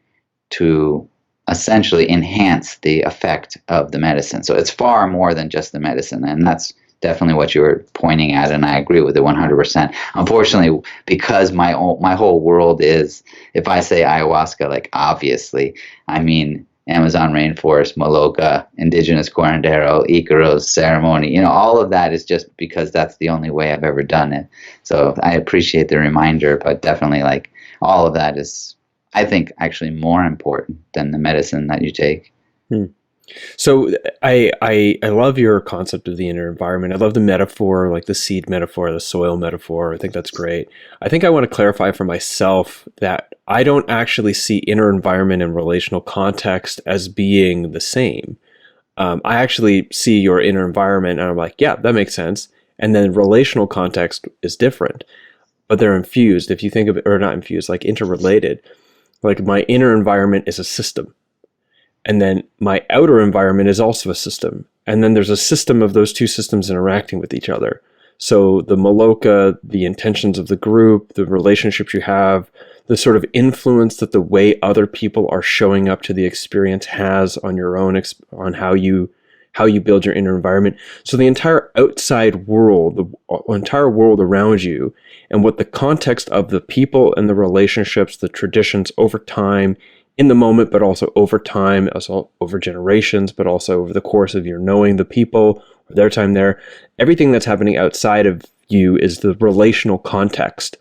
to essentially enhance the effect of the medicine. So it's far more than just the medicine. And that's definitely what you were pointing at, and I agree with it 100%. Unfortunately, because my whole world is, if I say ayahuasca, like obviously, I mean Amazon rainforest, Maloka, indigenous curandero, Icaros, ceremony, all of that is just because that's the only way I've ever done it. So I appreciate the reminder, but definitely like all of that is, I think, actually more important than the medicine that you take. So I love your concept of the inner environment. I love the metaphor, like the seed metaphor, the soil metaphor. I think that's great. I think I want to clarify for myself that I don't actually see inner environment and relational context as being the same. I actually see your inner environment and I'm like, yeah, that makes sense. And then relational context is different, but they're infused. If you think of it, or not infused, like interrelated. Like my inner environment is a system. And then my outer environment is also a system. And then there's a system of those two systems interacting with each other. So the Maloka, the intentions of the group, the relationships you have, the sort of influence that the way other people are showing up to the experience has on your own, on how you build your inner environment. So the entire outside world, the entire world around you, and what the context of the people and the relationships, the traditions over time, in the moment, but also over time, also over generations, but also over the course of your knowing the people, or their time there. Everything that's happening outside of you is the relational context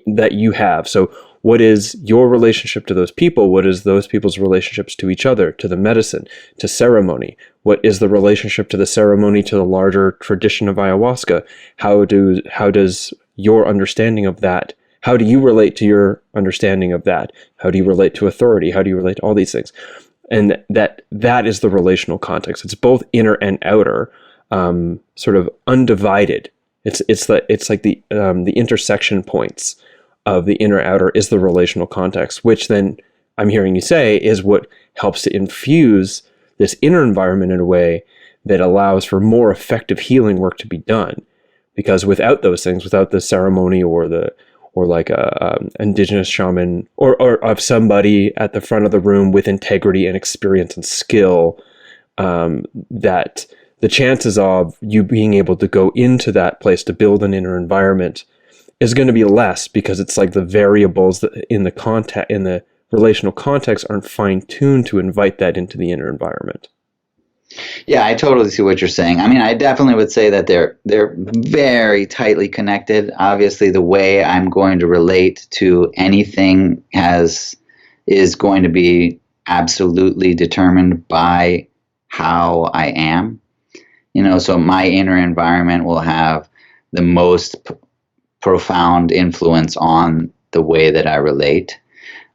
that you have. So what is your relationship to those people? What is those people's relationships to each other, to the medicine, to ceremony? What is the relationship to the ceremony, to the larger tradition of ayahuasca? How does your understanding of that, how do you relate to your understanding of that? How do you relate to authority? How do you relate to all these things? And that is the relational context. It's both inner and outer, sort of undivided. It's like the intersection points of the inner outer is the relational context, which then I'm hearing you say is what helps to infuse this inner environment in a way that allows for more effective healing work to be done. Because without those things, without the ceremony or like a indigenous shaman or of somebody at the front of the room with integrity and experience and skill, that the chances of you being able to go into that place to build an inner environment is going to be less, because it's like the variables that in the relational context aren't fine-tuned to invite that into the inner environment. Yeah, I totally see what you're saying. I mean, I definitely would say that they're very tightly connected. Obviously, the way I'm going to relate to anything is going to be absolutely determined by how I am. So my inner environment will have the most profound influence on the way that I relate.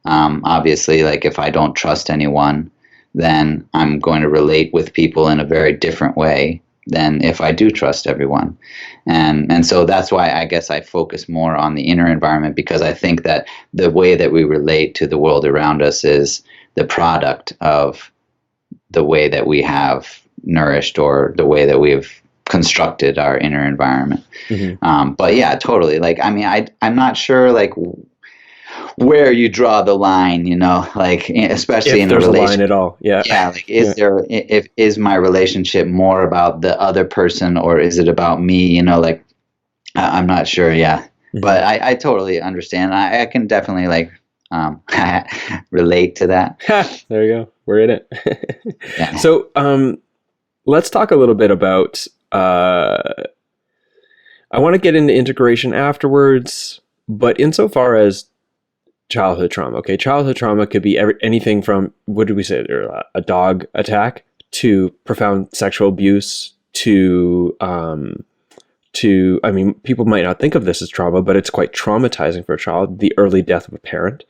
Obviously, like if I don't trust anyone, then I'm going to relate with people in a very different way than if I do trust everyone. And so that's why I guess I focus more on the inner environment, because I think that the way that we relate to the world around us is the product of the way that we have nourished, or the way that we've constructed our inner environment. But yeah, totally. Like, I mean, I'm not sure like where you draw the line, like especially If in a there's a relationship. line at all. Yeah. Yeah, like is my relationship more about the other person, or is it about me? Like I'm not sure. Yeah, but I totally understand. I can definitely like relate to that. There you go. We're in it. Yeah. So let's talk a little bit about, I want to get into integration afterwards, but insofar as childhood trauma, okay, childhood trauma could be anything from, what did we say, a dog attack, to profound sexual abuse, to, I mean, people might not think of this as trauma, but it's quite traumatizing for a child. The early death of a parent,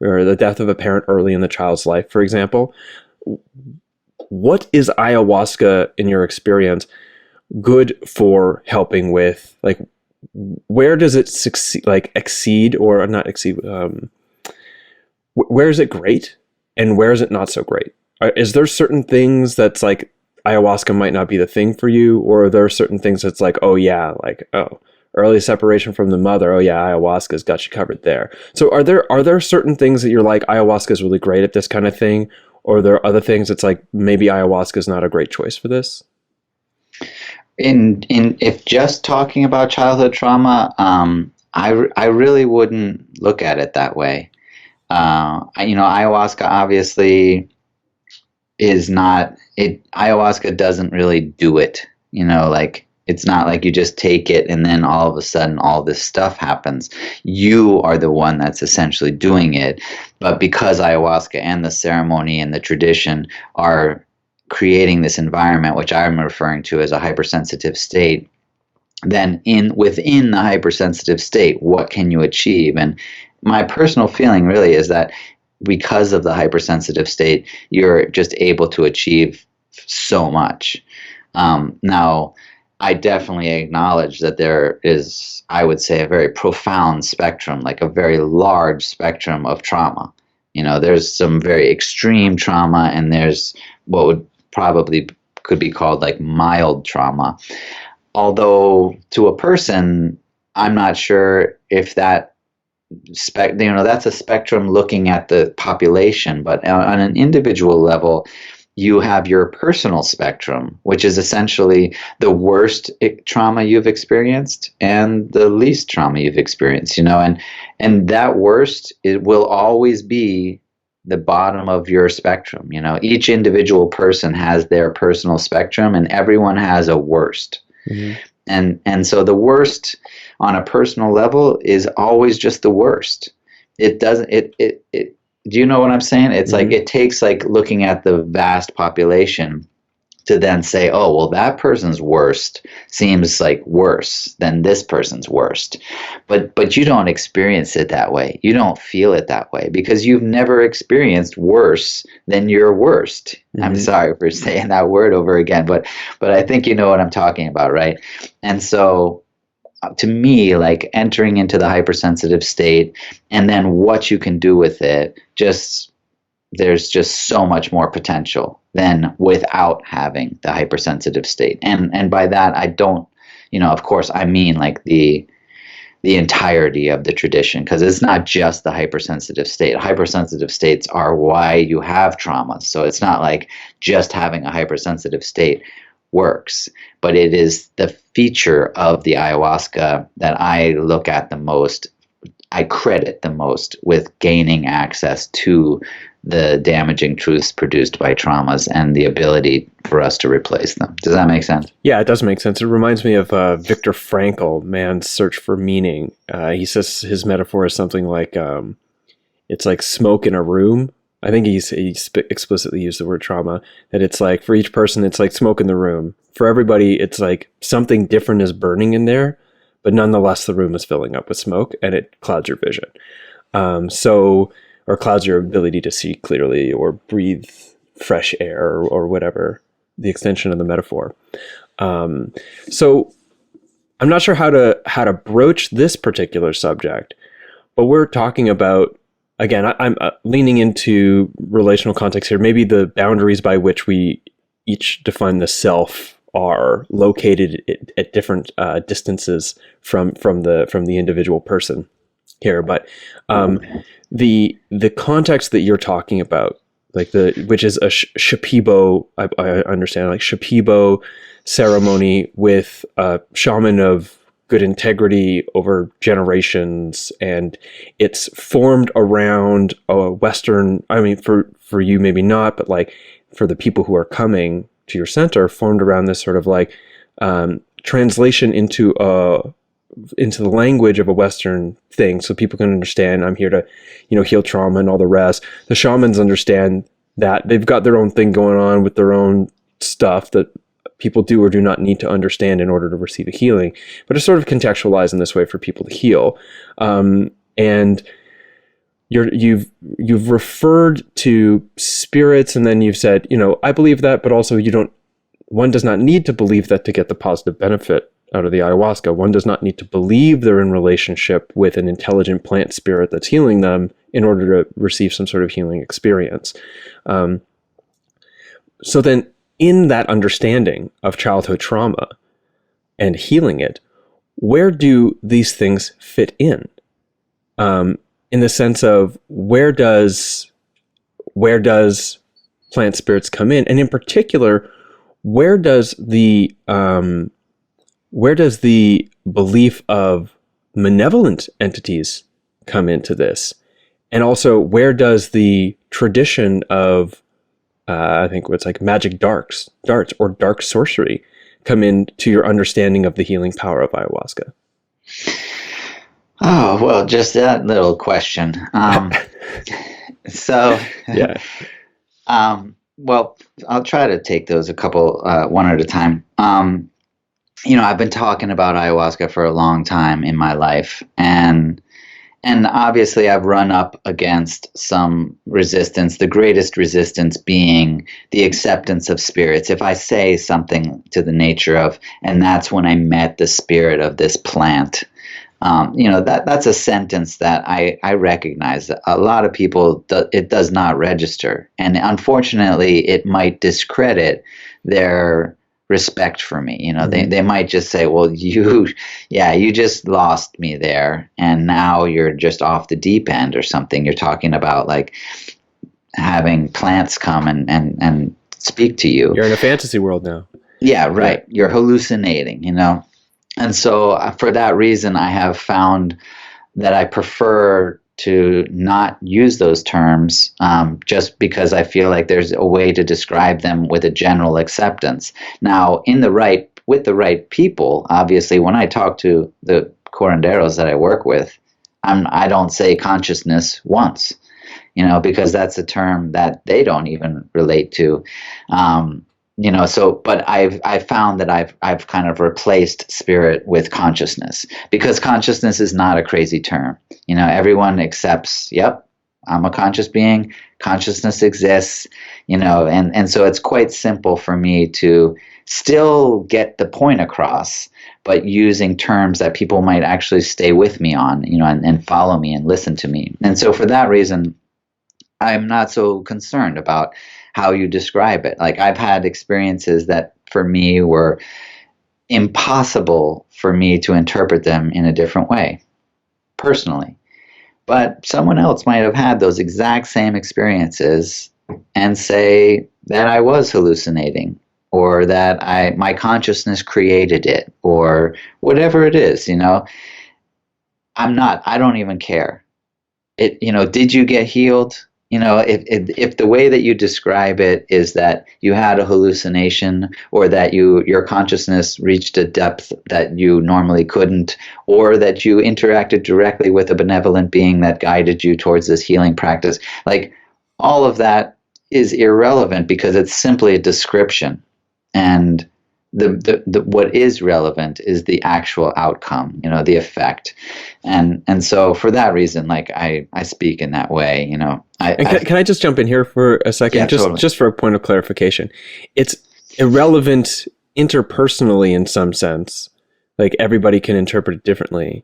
or the death of a parent early in the child's life, for example. What is ayahuasca, in your experience, good for helping with? Like, where does it succeed, like exceed, or not exceed? Where is it great, and where is it not so great? Is there certain things that's like ayahuasca might not be the thing for you, or are there certain things that's like, oh yeah, like, oh, early separation from the mother, oh yeah, ayahuasca's got you covered there. So are there certain things that you're like, ayahuasca is really great at this kind of thing, or are there other things that's like, maybe ayahuasca is not a great choice for this? In if just talking about childhood trauma, I really wouldn't look at it that way. Ayahuasca obviously is not it. Ayahuasca doesn't really do it. Like it's not like you just take it and then all of a sudden all this stuff happens. You are the one that's essentially doing it. But because ayahuasca and the ceremony and the tradition are creating this environment, which I'm referring to as a hypersensitive state, then within the hypersensitive state, what can you achieve? And my personal feeling really is that because of the hypersensitive state, you're just able to achieve so much. Now, I definitely acknowledge that there is, I would say, a very profound spectrum, like a very large spectrum of trauma. There's some very extreme trauma, and there's what would probably could be called like mild trauma. Although to a person, I'm not sure if that that's a spectrum looking at the population, but on an individual level, you have your personal spectrum, which is essentially the worst trauma you've experienced and the least trauma you've experienced, and that worst, it will always be the bottom of your spectrum. Each individual person has their personal spectrum, and everyone has a worst. And so the worst on a personal level is always just the worst. It doesn't, do you know what I'm saying? It's like, it takes like looking at the vast population to then say, oh, well, that person's worst seems like worse than this person's worst. But you don't experience it that way. You don't feel it that way because you've never experienced worse than your worst. I'm sorry for saying that word over again, but I think you know what I'm talking about, right? And so to me, like entering into the hypersensitive state and then what you can do with it, there's just so much more potential than without having the hypersensitive state. And by that, I don't, of course, I mean like the entirety of the tradition, because it's not just the hypersensitive state. Hypersensitive states are why you have traumas. So it's not like just having a hypersensitive state works, but it is the feature of the ayahuasca that I look at the most, I credit the most with gaining access to the damaging truths produced by traumas and the ability for us to replace them. Does that make sense? Yeah, it does make sense. It reminds me of Viktor Frankl, Man's Search for Meaning. He says his metaphor is something like, it's like smoke in a room. I think explicitly used the word trauma, that it's like for each person, it's like smoke in the room. For everybody, it's like something different is burning in there, but nonetheless, the room is filling up with smoke and it clouds your vision. Or clouds your ability to see clearly or breathe fresh air or whatever the extension of the metaphor. So I'm not sure how to broach this particular subject, but we're talking about, again, I'm leaning into relational context here. Maybe the boundaries by which we each define the self are located at different distances from the individual person here. But the context that you're talking about, like which is a Shipibo, I understand, like Shipibo ceremony with a shaman of good integrity over generations, and it's formed around a Western, I mean, for you maybe not, but like for the people who are coming to your center, formed around this sort of like translation into the language of a Western thing, so people can understand I'm here to, heal trauma and all the rest. The shamans understand that they've got their own thing going on with their own stuff that people do or do not need to understand in order to receive a healing, but it's sort of contextualized in this way for people to heal. And you've referred to spirits, and then you've said, I believe that, but also one does not need to believe that to get the positive benefit out of the ayahuasca. One does not need to believe they're in relationship with an intelligent plant spirit that's healing them in order to receive some sort of healing experience. So then, in that understanding of childhood trauma and healing it, where do these things fit in? In the sense of where does plant spirits come in, and in particular, where does the belief of malevolent entities come into this, and also where does the tradition of I think it's like magic darts or dark sorcery come into your understanding of the healing power of ayahuasca? Oh, well, just that little question. So, yeah. Well, I'll try to take those a couple, one at a time. I've been talking about ayahuasca for a long time in my life, and obviously I've run up against some resistance, the greatest resistance being the acceptance of spirits. If I say something to the nature of, and that's when I met the spirit of this plant, that's a sentence that I recognize. A lot of people, it does not register. And unfortunately, it might discredit their respect for me. They might just say, well, you just lost me there, and now you're just off the deep end or something. You're talking about like having plants come and speak to you. You're in a fantasy world now. Yeah, right. Yeah. You're hallucinating, And so for that reason, I have found that I prefer to not use those terms, just because I feel like there's a way to describe them with a general acceptance. Now, with the right people, obviously, when I talk to the curanderos that I work with, I don't say consciousness once, because that's a term that they don't even relate to. But I've found that I've kind of replaced spirit with consciousness, because consciousness is not a crazy term. Everyone accepts, yep, I'm a conscious being, consciousness exists, and so it's quite simple for me to still get the point across, but using terms that people might actually stay with me on, and follow me and listen to me. And so for that reason, I'm not so concerned about how you describe it. Like, I've had experiences that for me were impossible for me to interpret them in a different way, personally. But someone else might have had those exact same experiences and say that I was hallucinating, or that my consciousness created it, or whatever it is, I don't even care. Did you get healed? If the way that you describe it is that you had a hallucination, or that your consciousness reached a depth that you normally couldn't, or that you interacted directly with a benevolent being that guided you towards this healing practice, like, all of that is irrelevant because it's simply a description. And the what is relevant is the actual outcome, the effect. And so for that reason, like I speak in that way, And can I just jump in here for a second? Yeah, totally. Just for a point of clarification. It's irrelevant interpersonally in some sense. Like everybody can interpret it differently,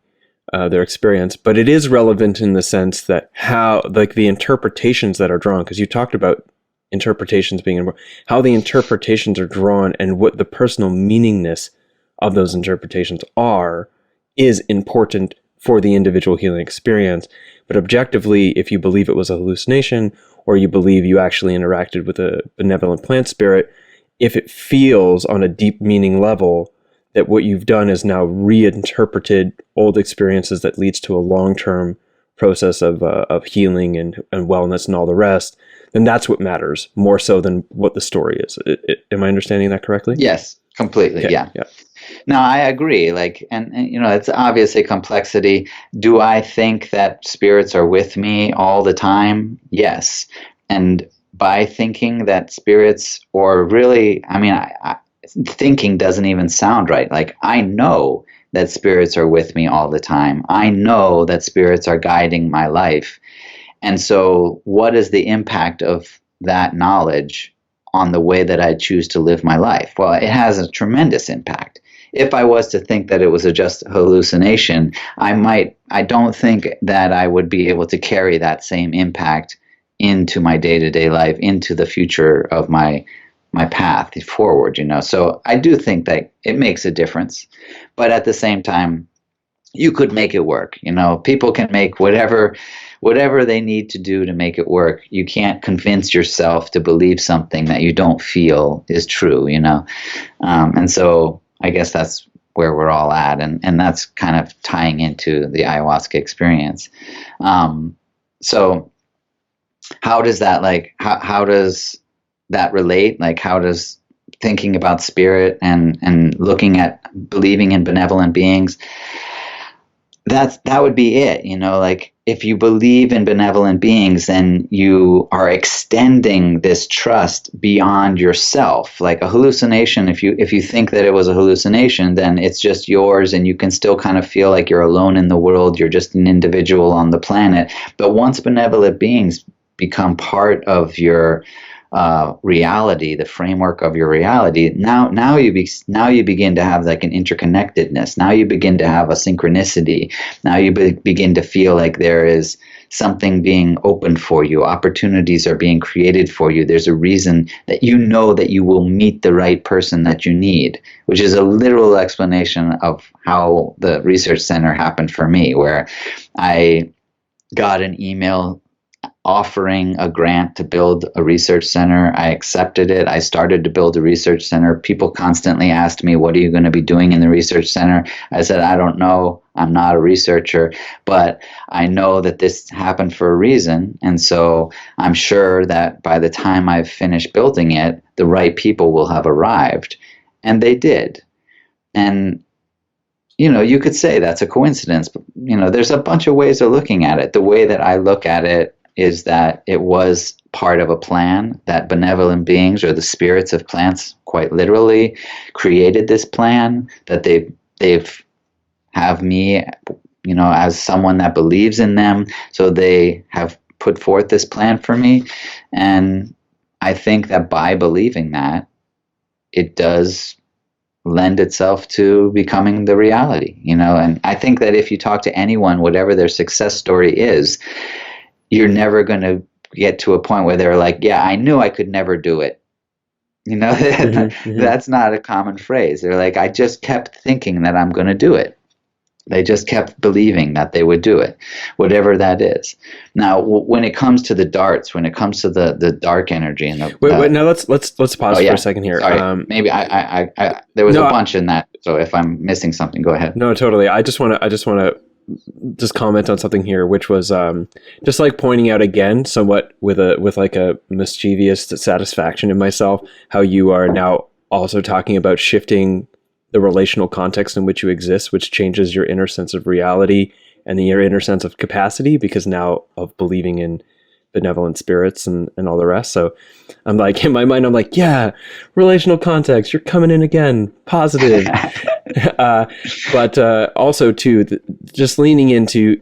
their experience, but it is relevant in the sense that how, like the interpretations that are drawn, because you talked about interpretations being, how the interpretations are drawn and what the personal meaningness of those interpretations are is important for the individual healing experience. But objectively, if you believe it was a hallucination, or you believe you actually interacted with a benevolent plant spirit, if it feels on a deep meaning level that what you've done is now reinterpreted old experiences that leads to a long-term process of healing and wellness and all the rest, then that's what matters more so than what the story is. Am I understanding that correctly? Yes, completely. Okay. Yeah. No, I agree. Like, and it's obviously complexity. Do I think that spirits are with me all the time? Yes. And by thinking that spirits, or really, thinking doesn't even sound right. Like, I know that spirits are with me all the time. I know that spirits are guiding my life. And so what is the impact of that knowledge on the way that I choose to live my life? Well, it has a tremendous impact. If I was to think that it was just a hallucination, I don't think that I would be able to carry that same impact into my day-to-day life, into the future of my path forward, So I do think that it makes a difference. But at the same time, you could make it work. People can make whatever they need to do to make it work. You can't convince yourself to believe something that you don't feel is true, And so I guess that's where we're all at. And that's kind of tying into the ayahuasca experience. So how does that, how does that relate? Like, how does thinking about spirit and looking at believing in benevolent beings, that would be it, like if you believe in benevolent beings, then you are extending this trust beyond yourself. Like a hallucination, if you think that it was a hallucination, then it's just yours and you can still kind of feel like you're alone in the world, you're just an individual on the planet. But once benevolent beings become part of your reality, the framework of your reality, now you begin to have like an interconnectedness. Now you begin to have a synchronicity. Now you begin to feel like there is something being opened for you. Opportunities are being created for you. There's a reason that that you will meet the right person that you need, which is a literal explanation of how the research center happened for me, where I got an email offering a grant to build a research center. I accepted it. I started to build a research center. People constantly asked me, what are you going to be doing in the research center? I said, I don't know. I'm not a researcher, but I know that this happened for a reason. And so I'm sure that by the time I've finished building it, the right people will have arrived. And they did. And you could say that's a coincidence, but there's a bunch of ways of looking at it. The way that I look at it is that it was part of a plan, that benevolent beings, or the spirits of plants, quite literally created this plan, that they've have me, as someone that believes in them. So they have put forth this plan for me. And I think that by believing that, it does lend itself to becoming the reality, and I think that if you talk to anyone, whatever their success story is, you're never going to get to a point where they're like, yeah, I knew I could never do it. That's not a common phrase. They're like, I just kept thinking that I'm going to do it. They just kept believing that they would do it, whatever that is. Now, when it comes to the darts, when it comes to the dark energy and the wait, now let's pause for a second here. Sorry. Maybe I there was a bunch in that. So if I'm missing something, go ahead. No, totally. I just want to just comment on something here, which was just like pointing out again, somewhat with like a mischievous satisfaction in myself, how you are now also talking about shifting the relational context in which you exist, which changes your inner sense of reality and your inner sense of capacity, because now of believing in benevolent spirits and all the rest. So I'm like, in my mind, I'm like, yeah, relational context, you're coming in again, positive. But also too, just leaning into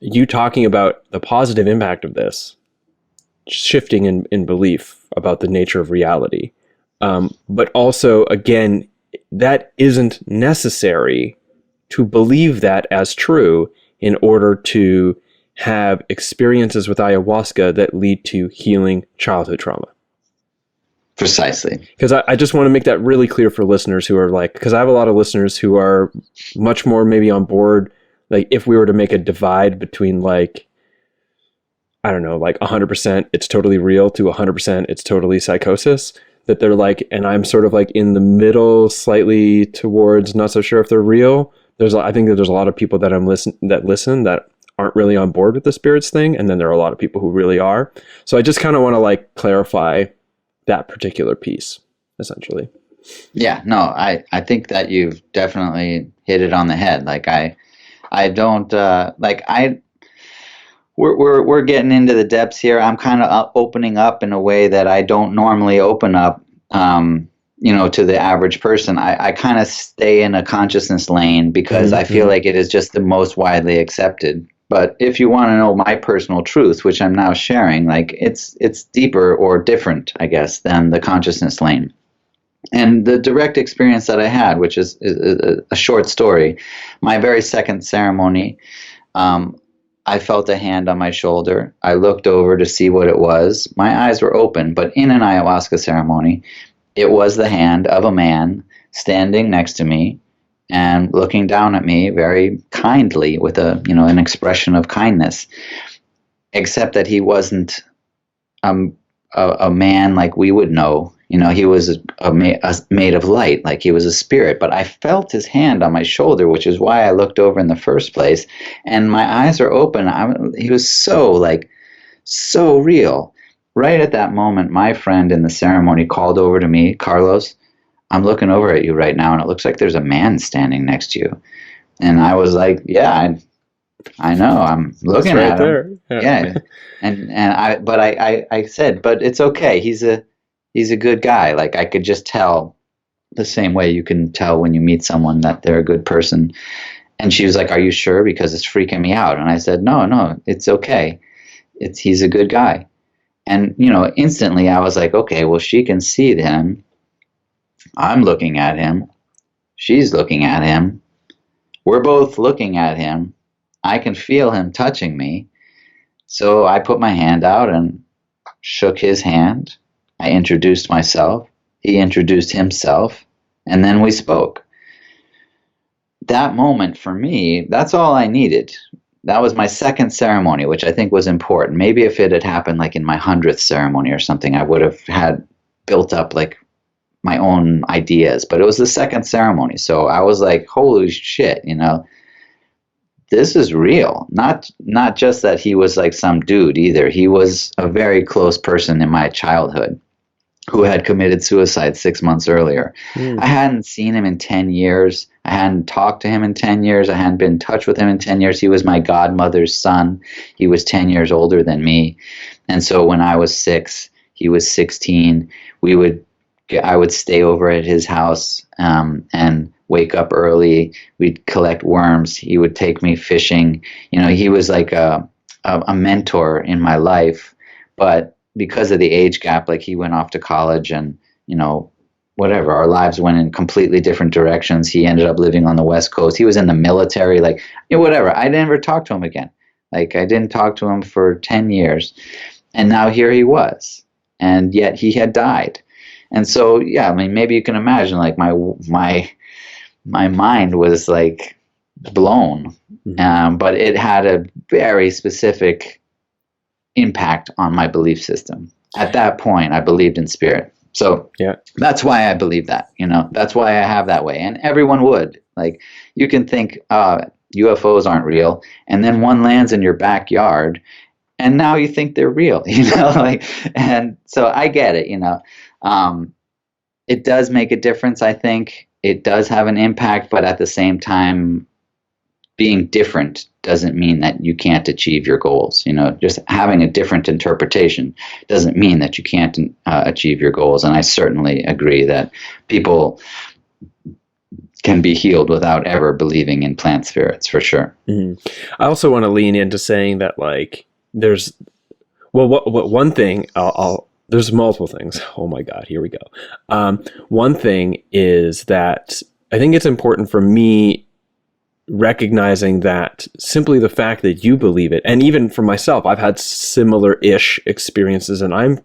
you talking about the positive impact of this, shifting in belief about the nature of reality. But also, again, that isn't necessary to believe that as true in order to have experiences with ayahuasca that lead to healing childhood trauma. Precisely. Because I just want to make that really clear for listeners who are like, because I have a lot of listeners who are much more maybe on board. Like if we were to make a divide between like, I don't know, like 100% it's totally real to 100% it's totally psychosis, that they're like, and I'm sort of like in the middle, slightly towards not so sure if they're real. I think that there's a lot of people that listen that aren't really on board with the spirits thing, and then there are a lot of people who really are. So I just kind of want to like clarify that particular piece, essentially. Yeah, no, I think that you've definitely hit it on the head. Like I don't we're getting into the depths here. I'm kind of opening up in a way that I don't normally open up. To the average person. I kind of stay in a consciousness lane because I feel like it is just the most widely accepted. But if you want to know my personal truth, which I'm now sharing, like it's deeper or different, I guess, than the consciousness lane. And the direct experience that I had, which is a short story, my very second ceremony, I felt a hand on my shoulder. I looked over to see what it was. My eyes were open, but in an ayahuasca ceremony, it was the hand of a man standing next to me and looking down at me very kindly with an expression of kindness, except that he wasn't a man like we would know. He was made of light, like he was a spirit. But I felt his hand on my shoulder, which is why I looked over in the first place. And my eyes are open. He was so real. Right at that moment, my friend in the ceremony called over to me, Carlos, I'm looking over at you right now, and it looks like there's a man standing next to you. And I was like, yeah, I know. I'm looking at him. Yeah. I said, but it's okay. He's a good guy. Like I could just tell the same way you can tell when you meet someone that they're a good person. And she was like, are you sure? Because it's freaking me out. And I said, no, it's okay. He's a good guy. And, instantly I was like, okay, well, she can see him. I'm looking at him. She's looking at him. We're both looking at him. I can feel him touching me. So I put my hand out and shook his hand. I introduced myself. He introduced himself. And then we spoke. That moment for me, that's all I needed. That was my second ceremony, which I think was important. Maybe if it had happened like in my 100th ceremony or something, I would have had built up like my own ideas. But it was the second ceremony. So I was like, holy shit, this is real. Not just that he was like some dude either. He was a very close person in my childhood who had committed suicide 6 months earlier. I hadn't seen him in 10 years. I hadn't talked to him in 10 years. I hadn't been in touch with him in 10 years. He was my godmother's son. He was 10 years older than me. And so when I was 6, he was 16. I would stay over at his house and wake up early. We'd collect worms. He would take me fishing. He was like a mentor in my life. But because of the age gap, like he went off to college and, whatever, our lives went in completely different directions. He ended up living on the West Coast. He was in the military, whatever. I never talked to him again. Like I didn't talk to him for 10 years. And now here he was. And yet he had died. And so, yeah, I mean, maybe you can imagine like my mind was like blown. But it had a very specific impact on my belief system. At that point, I believed in spirit. So yeah, that's why I believe that, that's why I have that way. And everyone would. Like you can think UFOs aren't real. And then one lands in your backyard and now you think they're real, and so I get it, it does make a difference. I think it does have an impact, but at the same time, being different doesn't mean that you can't achieve your goals. Just having a different interpretation doesn't mean that you can't achieve your goals. And I certainly agree that people can be healed without ever believing in plant spirits, for sure. Mm-hmm. I also want to lean into saying that, like, there's, well, what one thing, there's multiple things. Oh my God, here we go. One thing is that I think it's important for me recognizing that simply the fact that you believe it, and even for myself, I've had similar-ish experiences, and I'm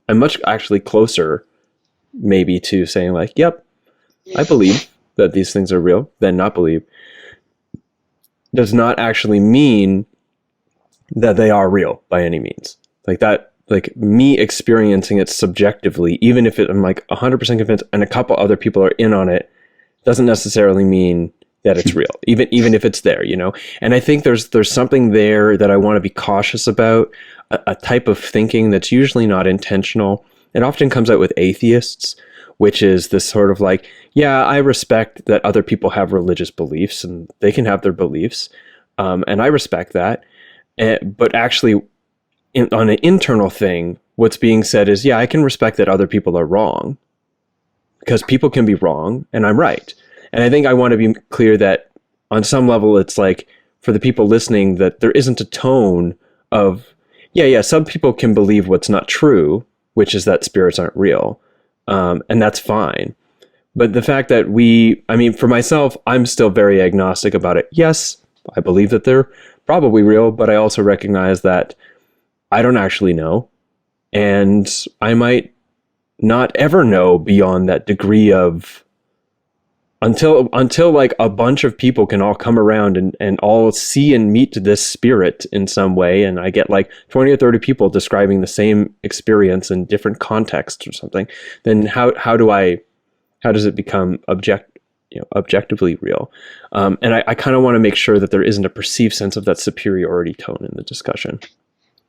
much actually closer maybe to saying like, yep, I believe that these things are real than not believe, does not actually mean that they are real by any means. Like that, like me experiencing it subjectively, even if I'm like 100% convinced and a couple other people are in on it, doesn't necessarily mean that it's real, even if it's there, And I think there's something there that I want to be cautious about, a type of thinking that's usually not intentional. It often comes out with atheists, which is this sort of like, yeah, I respect that other people have religious beliefs and they can have their beliefs. And I respect that. But actually, on an internal thing, what's being said is, yeah, I can respect that other people are wrong because people can be wrong and I'm right. And I think I want to be clear that on some level, it's like for the people listening that there isn't a tone of, yeah, some people can believe what's not true, which is that spirits aren't real. And that's fine. But the fact that for myself, I'm still very agnostic about it. Yes, I believe that they're probably real, but I also recognize that I don't actually know. And I might not ever know beyond that degree of until like a bunch of people can all come around and all see and meet this spirit in some way. And I get like 20 or 30 people describing the same experience in different contexts or something. Then how does it become objectively real? And I kind of want to make sure that there isn't a perceived sense of that superiority tone in the discussion.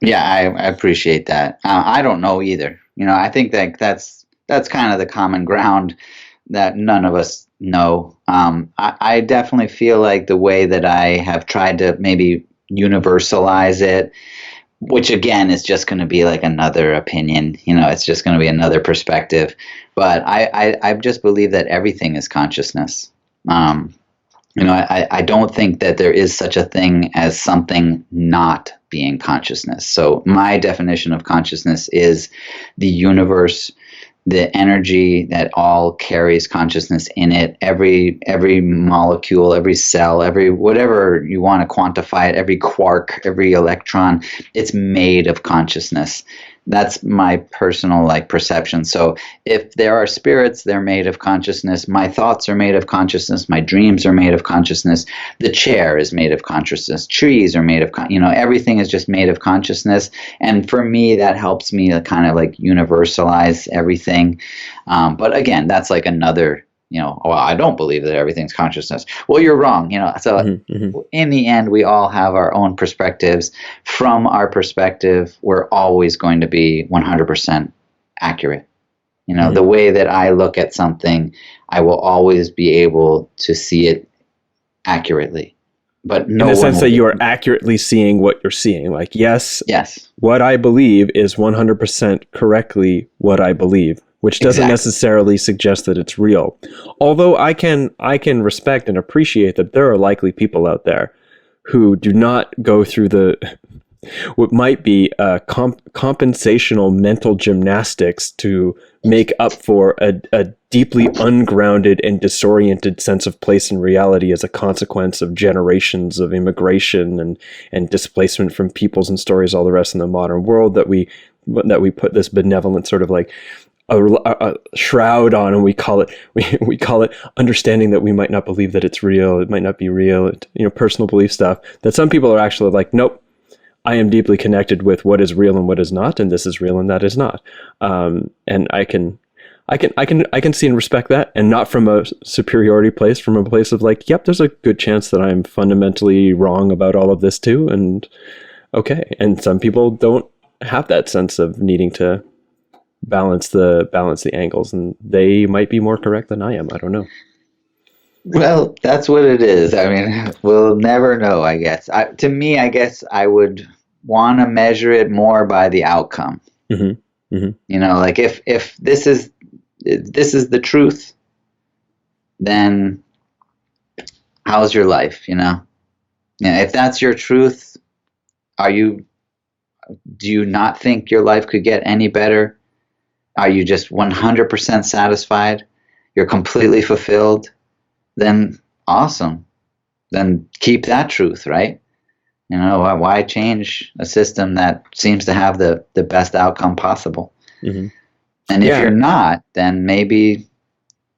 Yeah, I appreciate that. I don't know either. I think that that's kind of the common ground that none of us know. I definitely feel like the way that I have tried to maybe universalize it, which again is just going to be like another opinion, it's just going to be another perspective. But I just believe that everything is consciousness. I don't think that there is such a thing as something not being consciousness. So my definition of consciousness is the universe, the energy that all carries consciousness in it, every molecule, every cell, every whatever you want to quantify it, every quark, every electron, it's made of consciousness. That's my personal perception. So if there are spirits, they're made of consciousness. My thoughts are made of consciousness. My dreams are made of consciousness. The chair is made of consciousness. Trees are made of, everything is just made of consciousness. And for me, that helps me to kind of universalize everything. But again, that's like another, I don't believe that everything's consciousness. Well, you're wrong, So in the end, we all have our own perspectives. From our perspective, we're always going to be 100% accurate. The way that I look at something, I will always be able to see it accurately. But no, in the sense that you are accurately seeing what you're seeing. Like, yes, what I believe is 100% correctly what I believe, which doesn't necessarily suggest that it's real. Although I can respect and appreciate that there are likely people out there who do not go through what might be compensational mental gymnastics to make up for a deeply ungrounded and disoriented sense of place and reality as a consequence of generations of immigration and displacement from peoples and stories, all the rest in the modern world, that we put this benevolent sort of like a shroud on, and we call it understanding that we might not believe that it's real, it might not be real, personal belief stuff, that some people are actually like, nope, I am deeply connected with what is real and what is not, and this is real and that is not. And I can see and respect that, and not from a superiority place, from a place of like, yep, there's a good chance that I'm fundamentally wrong about all of this too, and okay. And some people don't have that sense of needing to balance the angles, and they might be more correct than I am. I don't know. Well, that's what it is. I mean, we'll never know, I guess. To me, I guess I would want to measure it more by the outcome. Mm-hmm. Mm-hmm. Like if this is the truth, then how's your life, Yeah, if that's your truth, do you not think your life could get any better? Are you just 100% satisfied? You're completely fulfilled? Then awesome. Then keep that truth, right? Why change a system that seems to have the best outcome possible? Mm-hmm. And if Yeah. you're not, then maybe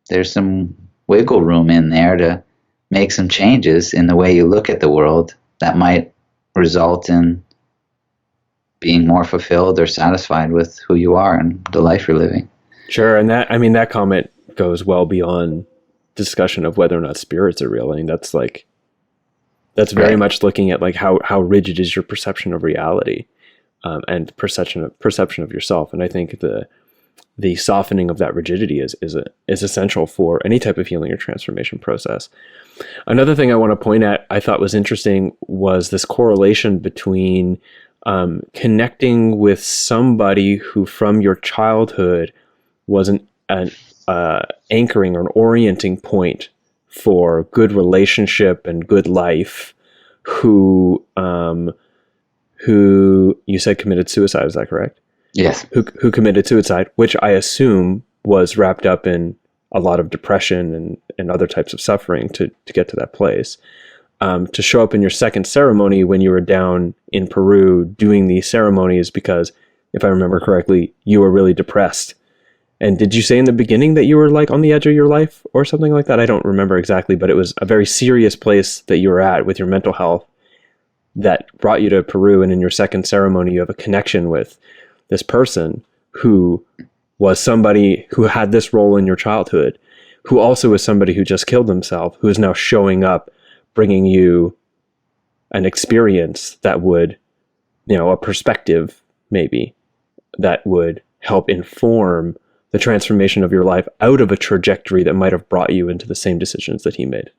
there's some wiggle room in there to make some changes in the way you look at the world that might result in being more fulfilled or satisfied with who you are and the life you're living. Sure. And that comment goes well beyond discussion of whether or not spirits are real. I mean, that's very Right. much looking at like how rigid is your perception of reality, and perception of yourself. And I think the softening of that rigidity is essential for any type of healing or transformation process. Another thing I want to point at, I thought was interesting, was this correlation between connecting with somebody who from your childhood was an anchoring or an orienting point for good relationship and good life, who you said committed suicide. Is that correct? Yes. Who committed suicide, which I assume was wrapped up in a lot of depression and other types of suffering to get to that place. To show up in your second ceremony when you were down in Peru doing these ceremonies, because if I remember correctly, you were really depressed. And did you say in the beginning that you were like on the edge of your life or something like that? I don't remember exactly, but it was a very serious place that you were at with your mental health that brought you to Peru. And in your second ceremony, you have a connection with this person who was somebody who had this role in your childhood, who also was somebody who just killed himself, who is now showing up, bringing you an experience that would, a perspective maybe, that would help inform the transformation of your life out of a trajectory that might have brought you into the same decisions that he made.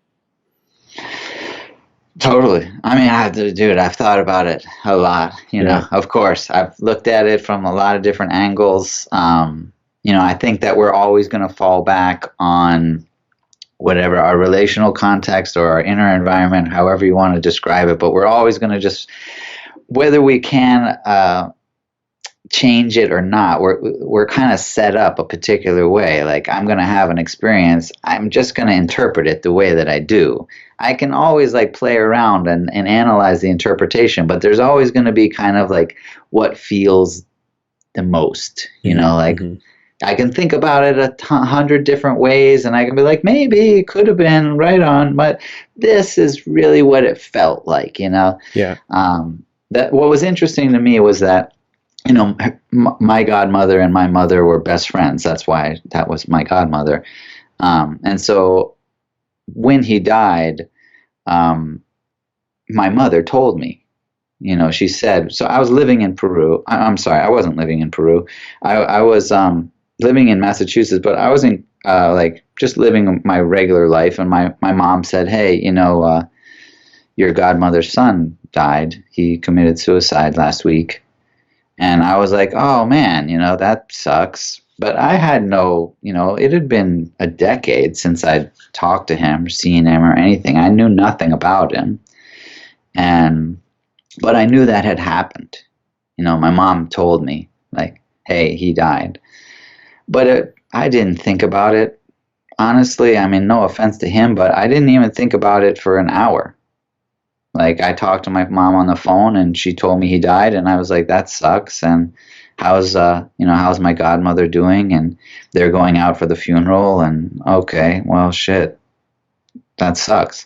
Totally. I mean, dude, I've thought about it a lot, Yeah. Of course, I've looked at it from a lot of different angles. I think that we're always going to fall back on whatever our relational context or our inner environment, however you want to describe it, but we're always going to just, whether we can change it or not, we're kind of set up a particular way. Like, I'm going to have an experience, I'm just going to interpret it the way that I do. I can always like play around and analyze the interpretation, but there's always going to be kind of like what feels the most, Mm-hmm. I can think about it 100 different ways, and I can be like, maybe it could have been right on, but this is really what it felt like, Yeah. That what was interesting to me was that, my godmother and my mother were best friends. That's why that was my godmother. And so when he died, my mother told me, she said, so I was living in Peru. I'm sorry, I wasn't living in Peru. I was living in Massachusetts, but I was in just living my regular life. And my mom said, hey, your godmother's son died. He committed suicide last week. And I was like, oh man, that sucks. But I had it had been a decade since I'd talked to him, or seen him, or anything. I knew nothing about him. But I knew that had happened. My mom told me, like, hey, he died. But I didn't think about it. Honestly, I mean, no offense to him, but I didn't even think about it for an hour. Like, I talked to my mom on the phone, and she told me he died, and I was like, that sucks. And how's my godmother doing? And they're going out for the funeral, and okay, well, shit, that sucks.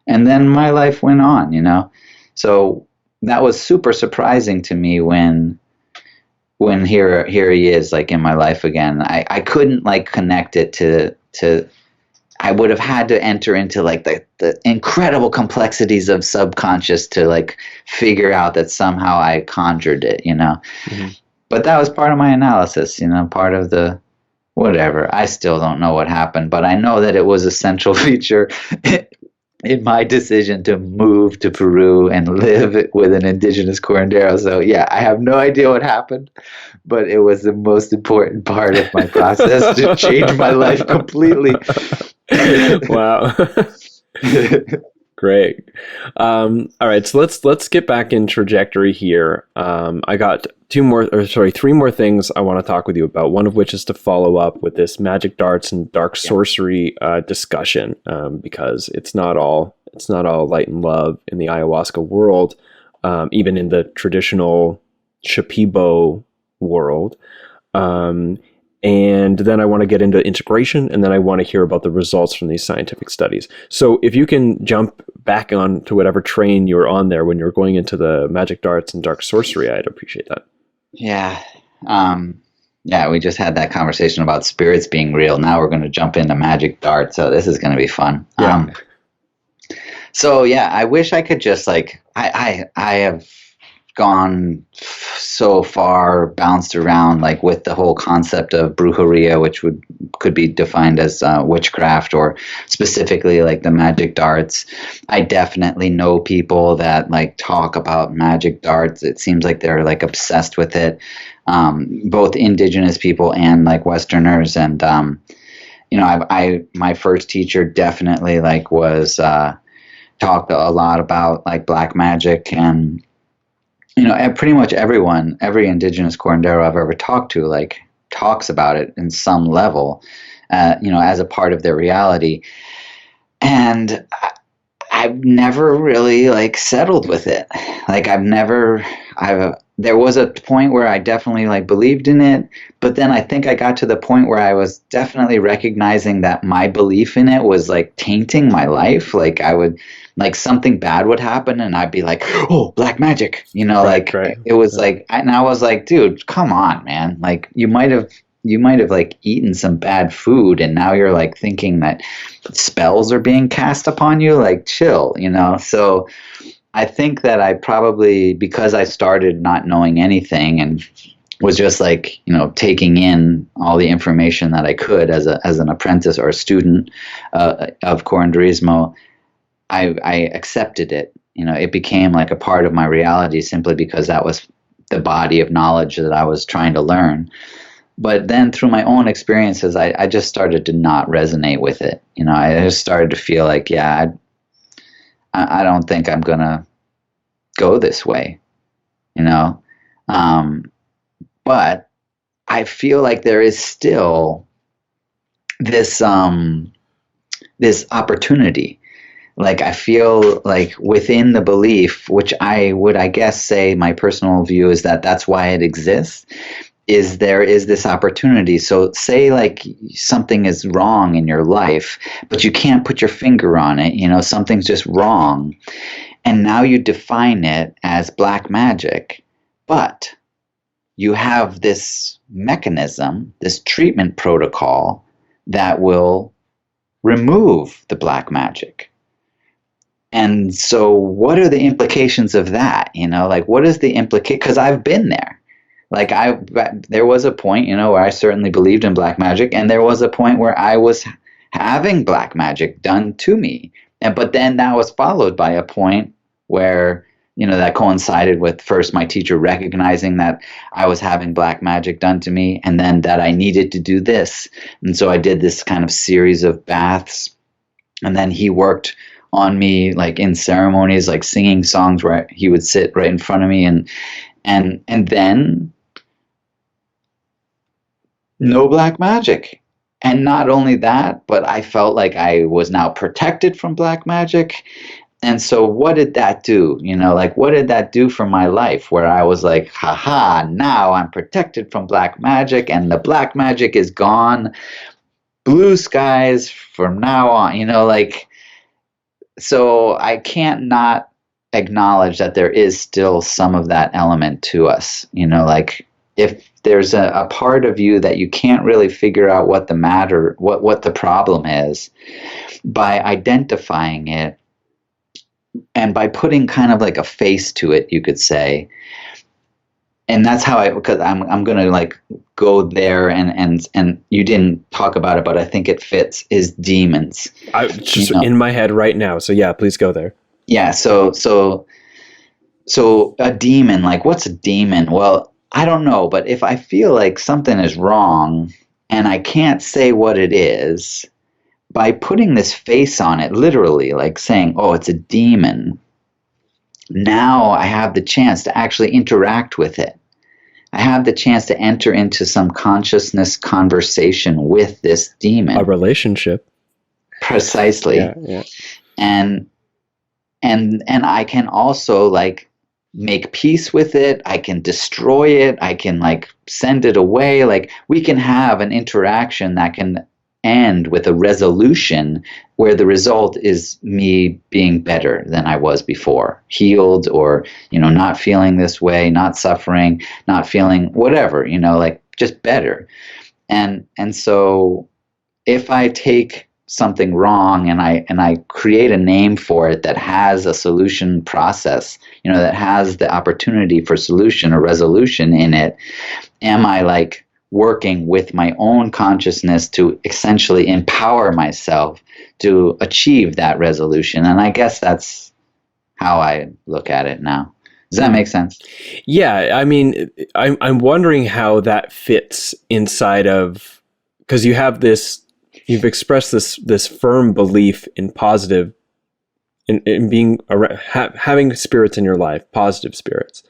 And then my life went on. So that was super surprising to me when here he is, like, in my life again. I couldn't like connect it to I would have had to enter into like the incredible complexities of subconscious to like figure out that somehow I conjured it, Mm-hmm. But that was part of my analysis, part of the whatever. I still don't know what happened, but I know that it was a central feature in my decision to move to Peru and live with an indigenous curandero. So yeah, I have no idea what happened, but it was the most important part of my process to change my life completely. Wow. Great. All right, so let's get back in trajectory here. I got three more things I want to talk with you about. One of which is to follow up with this magic darts and dark sorcery discussion, because it's not all light and love in the ayahuasca world, even in the traditional Shipibo world. And then I want to get into integration, and then I want to hear about the results from these scientific studies. So if you can jump back on to whatever train you were on there when you were going into the magic darts and dark sorcery, I'd appreciate that. Yeah. Yeah, we just had that conversation about spirits being real. Now we're going to jump into magic darts, so this is going to be fun. Yeah. So yeah, I wish I could just like I have gone so far, bounced around like with the whole concept of brujeria, which could be defined as witchcraft, or specifically like the magic darts. I definitely know people that like talk about magic darts. It seems like they're like obsessed with it, both indigenous people and like Westerners. And you know, my first teacher definitely like was talked a lot about like black magic. And you know, pretty much every indigenous curandero I've ever talked to, like, talks about it in some level, you know, as a part of their reality. And I've never really like settled with it. Like, there was a point where I definitely like believed in it, but then I think I got to the point where I was definitely recognizing that my belief in it was like tainting my life. Like something bad would happen and I'd be like, oh, black magic, you know, Right. It was like, and I was like, dude, come on, man. Like you might have like eaten some bad food and now you're like thinking that spells are being cast upon you. Like, chill, you know? So I think that I probably, because I started not knowing anything and was just like, you know, taking in all the information that I could as an apprentice or a student of curanderismo, I accepted it. You know, it became like a part of my reality simply because that was the body of knowledge that I was trying to learn. But then through my own experiences, I just started to not resonate with it. You know, I just started to feel like, yeah, I don't think I'm going to go this way, you know? But I feel like there is still this, this opportunity. Like, I feel like within the belief, which I would, I guess, say my personal view is that that's why it exists, is there is this opportunity. So say like something is wrong in your life, but you can't put your finger on it, you know, something's just wrong. And now you define it as black magic, but you have this mechanism, this treatment protocol that will remove the black magic. And so what are the implications of that? You know, like what is the implication? Because I've been there. Like there was a point, you know, where I certainly believed in black magic, and there was a point where I was having black magic done to me. But then that was followed by a point where, you know, that coincided with first my teacher recognizing that I was having black magic done to me, and then that I needed to do this. And so I did this kind of series of baths, and then he worked on me like in ceremonies, like singing songs where he would sit right in front of me, and then no black magic. And not only that, but I felt like I was now protected from black magic. And so what did that do? You know, like what did that do for my life, where I was like, haha, now I'm protected from black magic and the black magic is gone. Blue skies from now on, you know, like, so I can't not acknowledge that there is still some of that element to us, you know, like if there's a part of you that you can't really figure out what the problem is, by identifying it and by putting kind of like a face to it, you could say, and that's how because I'm going to like go there, and you didn't talk about it, but I think it fits, is demons. I just in my head right now. So yeah, please go there. Yeah. So a demon, like what's a demon? Well, I don't know, but if I feel like something is wrong and I can't say what it is, by putting this face on it, literally, like saying, oh, it's a demon, now I have the chance to actually interact with it. I have the chance to enter into some consciousness conversation with this demon. A relationship. Precisely. Yeah. And I can also like make peace with it. I can destroy it. I can like send it away. Like we can have an interaction that can end with a resolution where the result is me being better than I was before, healed, or, not feeling this way, not suffering, not feeling whatever, like just better. And so if I take something wrong and I create a name for it that has a solution process, that has the opportunity for solution or resolution in it, am I like working with my own consciousness to essentially empower myself to achieve that resolution? And I guess that's how I look at it now. Does that make sense? Yeah, I mean, I'm wondering how that fits inside of, because you've expressed this firm belief in positive, in being having spirits in your life, positive spirits.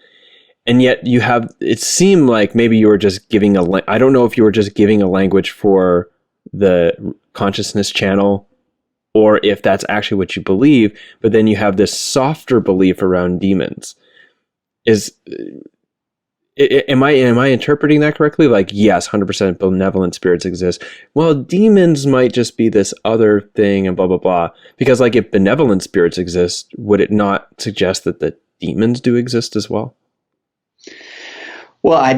And yet it seemed like maybe you were just giving I don't know if you were just giving a language for the consciousness channel, or if that's actually what you believe, but then you have this softer belief around demons. Am I interpreting that correctly? Like, yes, 100% benevolent spirits exist. Well, demons might just be this other thing and blah, blah, blah. Because like if benevolent spirits exist, would it not suggest that the demons do exist as well? Well, I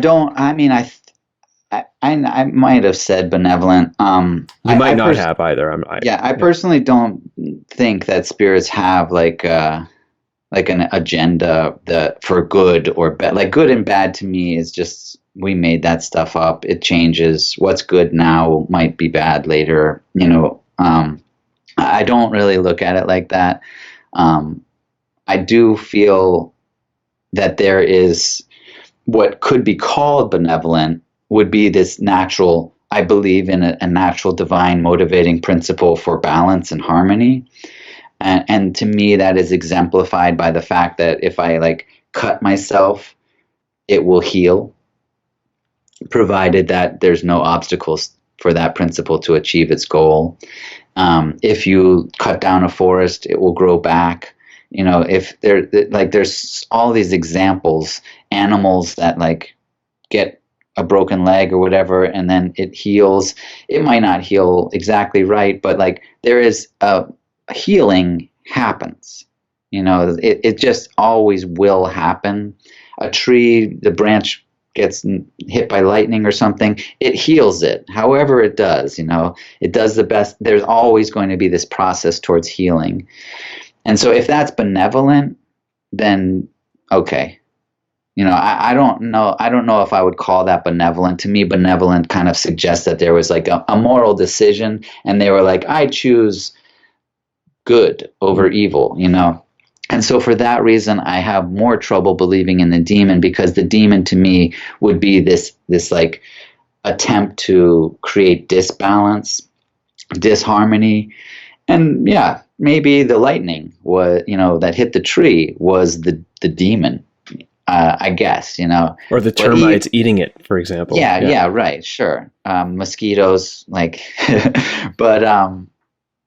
might have said benevolent. You might not have either. I personally don't think that spirits have like an agenda that for good or bad. Like good and bad to me is just, we made that stuff up. It changes. What's good now might be bad later. I don't really look at it like that. I do feel that there is what could be called benevolent would be this natural, I believe in a natural divine motivating principle for balance and harmony. And to me, that is exemplified by the fact that if I like cut myself, it will heal, provided that there's no obstacles for that principle to achieve its goal. If you cut down a forest, it will grow back. If there's all these examples, animals that like get a broken leg or whatever, and then it heals. It might not heal exactly right, but like there is a healing happens. It just always will happen. A tree, the branch gets hit by lightning or something, it heals it. However it does, it does the best. There's always going to be this process towards healing. And so if that's benevolent, then okay. I don't know. I don't know if I would call that benevolent. To me, benevolent kind of suggests that there was like a moral decision, and they were like, I choose good over evil, And so for that reason, I have more trouble believing in the demon, because the demon to me would be this like attempt to create disbalance, disharmony. And yeah, maybe the lightning was, that hit the tree was the demon, I guess, Or the termites eating it, for example. Yeah, right, sure. Mosquitoes, like, but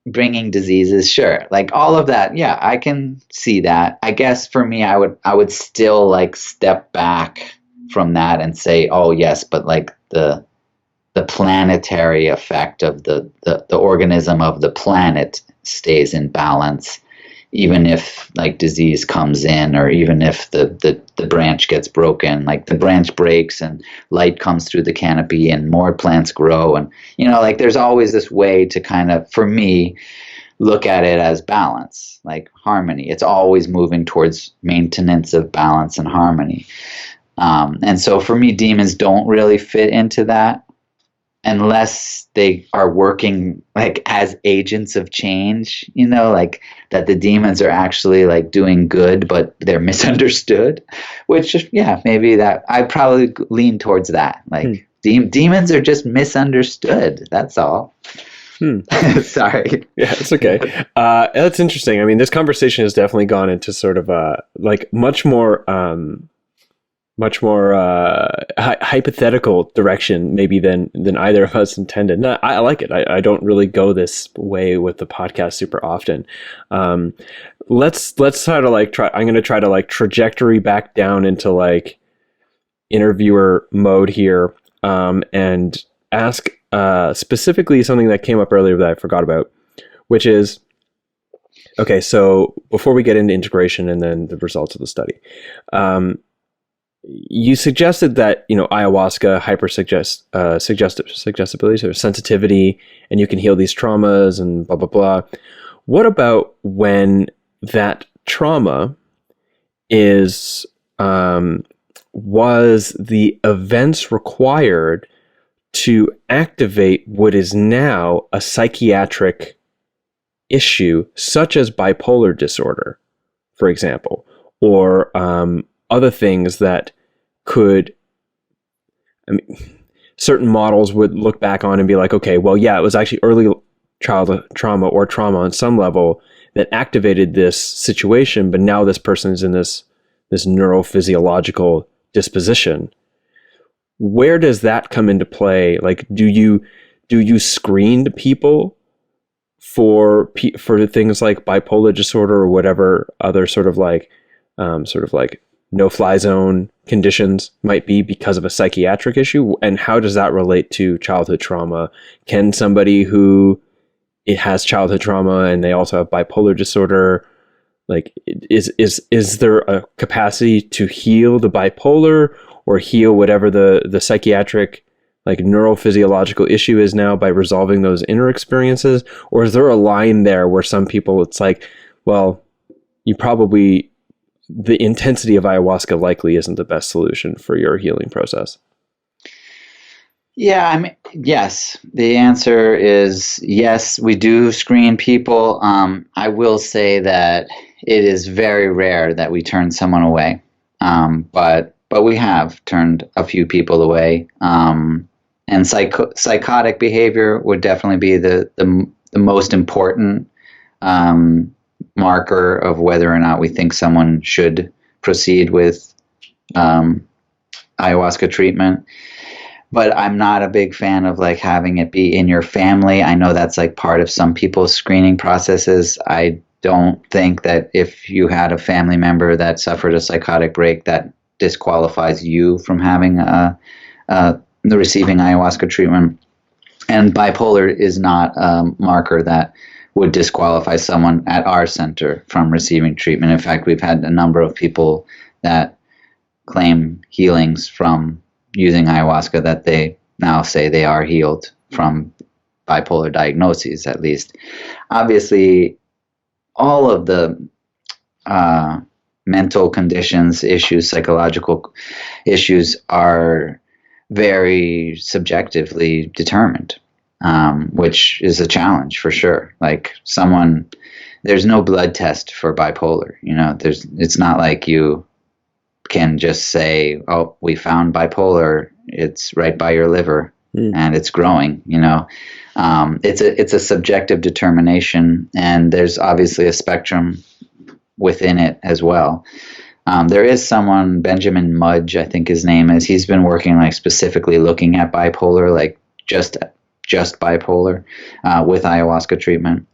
bringing diseases, sure. Like all of that, yeah, I can see that. I guess for me, I would still like step back from that and say, oh yes, but like the planetary effect of the organism of the planet stays in balance, even if like disease comes in, or even if the branch gets broken, like the branch breaks and light comes through the canopy and more plants grow. And, like there's always this way to kind of, for me, look at it as balance, like harmony. It's always moving towards maintenance of balance and harmony. And so for me, demons don't really fit into that unless they are working like as agents of change, like that the demons are actually like doing good, but they're misunderstood, which, yeah, maybe that I probably lean towards that. Like demons are just misunderstood. That's all. Sorry. Yeah, it's okay. That's interesting. I mean, this conversation has definitely gone into sort of like much more hypothetical direction maybe than either of us intended. No, I like it. I don't really go this way with the podcast super often. Let's try to like I'm going to try to like trajectory back down into like interviewer mode here, and ask specifically something that came up earlier that I forgot about, which is, okay, so before we get into integration and then the results of the study, you suggested that, ayahuasca suggestibility or sensitivity, and you can heal these traumas and blah, blah, blah. What about when that trauma is, was the events required to activate what is now a psychiatric issue, such as bipolar disorder, for example, or other things that could, certain models would look back on and be like, okay, well, yeah, it was actually early childhood trauma or trauma on some level that activated this situation, but now this person is in this neurophysiological disposition. Where does that come into play? Like, do you screen people for things like bipolar disorder or whatever other sort of like no-fly zone conditions might be because of a psychiatric issue? And how does that relate to childhood trauma? Can somebody who it has childhood trauma and they also have bipolar disorder, like, is there a capacity to heal the bipolar or heal whatever the psychiatric, like, neurophysiological issue is now by resolving those inner experiences? Or is there a line there where some people, it's like, well, the intensity of ayahuasca likely isn't the best solution for your healing process? Yeah, I mean, yes. The answer is yes, we do screen people. I will say that it is very rare that we turn someone away. But we have turned a few people away. And psychotic behavior would definitely be the most important marker of whether or not we think someone should proceed with ayahuasca treatment. But I'm not a big fan of like having it be in your family. I know that's like part of some people's screening processes. I don't think that if you had a family member that suffered a psychotic break, that disqualifies you from having the receiving ayahuasca treatment. And bipolar is not a marker that would disqualify someone at our center from receiving treatment. In fact, we've had a number of people that claim healings from using ayahuasca that they now say they are healed from bipolar diagnoses, at least. Obviously, all of the mental conditions, issues, psychological issues are very subjectively determined, which is a challenge for sure. Like there's no blood test for bipolar. It's not like you can just say, oh, we found bipolar, it's right by your liver and it's growing. It's a subjective determination, and there's obviously a spectrum within it as well. There is someone, Benjamin Mudge, I think his name is, he's been working like specifically looking at bipolar, like just bipolar with ayahuasca treatment.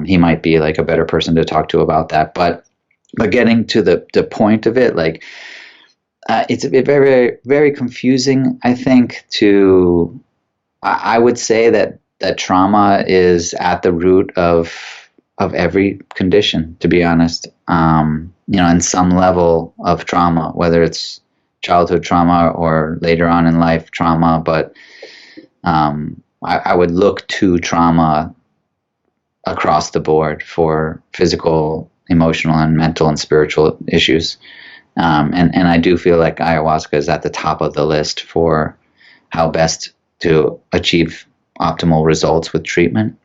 He might be like a better person to talk to about that, but getting to the point of it, like, it's a bit very, very confusing, I think, I would say that trauma is at the root of every condition, to be honest. In some level of trauma, whether it's childhood trauma or later on in life trauma, but I would look to trauma across the board for physical, emotional, and mental and spiritual issues. And I do feel like ayahuasca is at the top of the list for how best to achieve optimal results with treatment.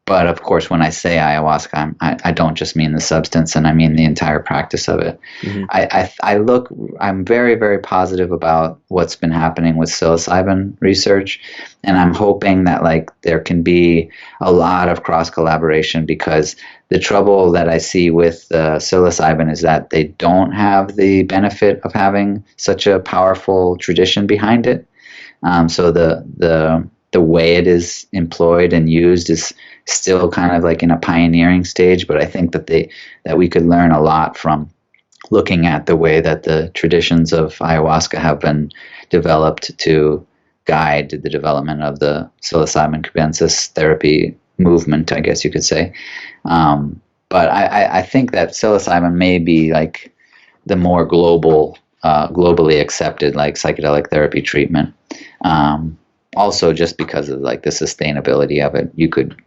But of course, when I say ayahuasca, I don't just mean the substance, and I mean the entire practice of it. Mm-hmm. I'm very, very positive about what's been happening with psilocybin research, and I'm hoping that like there can be a lot of cross collaboration, because the trouble that I see with psilocybin is that they don't have the benefit of having such a powerful tradition behind it. So the way it is employed and used is still kind of like in a pioneering stage, but I think that we could learn a lot from looking at the way that the traditions of ayahuasca have been developed to guide the development of the psilocybin cubensis therapy movement, I guess you could say. But I think that psilocybin may be like the more globally accepted like psychedelic therapy treatment. Also, just because of like the sustainability of it, you could,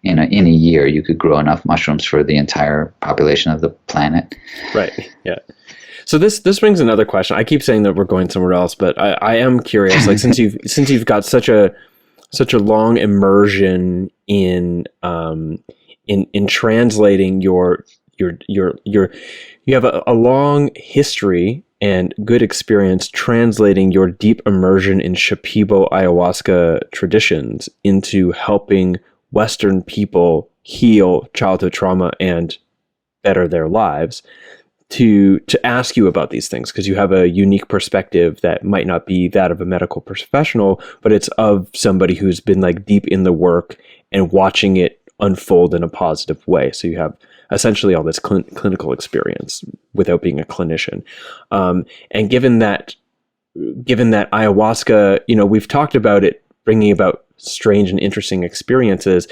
in a year, you could grow enough mushrooms for the entire population of the planet. Right. Yeah. So this brings another question. I keep saying that we're going somewhere else, but I am curious. Like since you've got such a long immersion in translating you have a long history and good experience translating your deep immersion in Shipibo ayahuasca traditions into helping Western people heal childhood trauma and better their lives, to ask you about these things, because you have a unique perspective that might not be that of a medical professional, but it's of somebody who's been like deep in the work and watching it unfold in a positive way. So you have essentially all this clinical experience without being a clinician. And given that ayahuasca, we've talked about it bringing about strange and interesting experiences.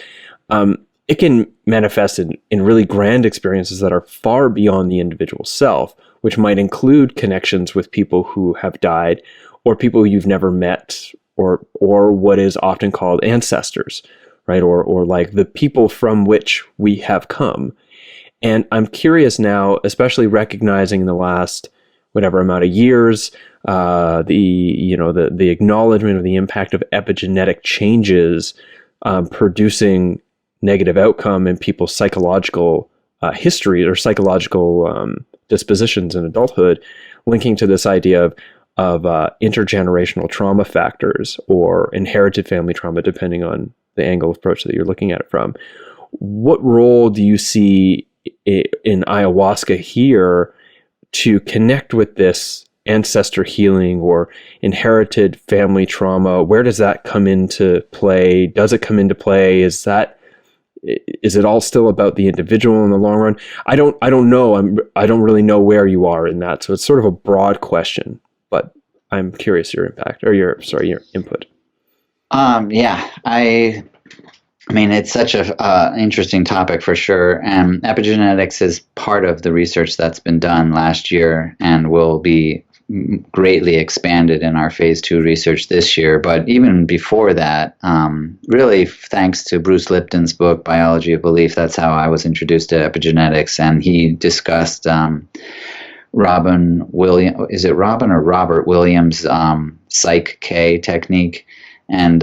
It can manifest in really grand experiences that are far beyond the individual self, which might include connections with people who have died, or people you've never met, or what is often called ancestors, right? Or like the people from which we have come. And I'm curious now, especially recognizing in the last whatever amount of years, the acknowledgement of the impact of epigenetic changes producing negative outcome in people's psychological history or psychological dispositions in adulthood, linking to this idea of intergenerational trauma factors or inherited family trauma, depending on the angle of approach that you're looking at it from. What role do you see in ayahuasca here to connect with this ancestor healing or inherited family trauma? Where does that come into play? Does it come into play? Is it all still about the individual in the long run? I don't know. I don't really know where you are in that. So it's sort of a broad question, but I'm curious your input. I mean, it's such a interesting topic for sure. And epigenetics is part of the research that's been done last year and will be greatly expanded in our phase 2 research this year. But even before that, really thanks to Bruce Lipton's book, Biology of Belief, that's how I was introduced to epigenetics. And he discussed Robert Williams' Psych-K technique. And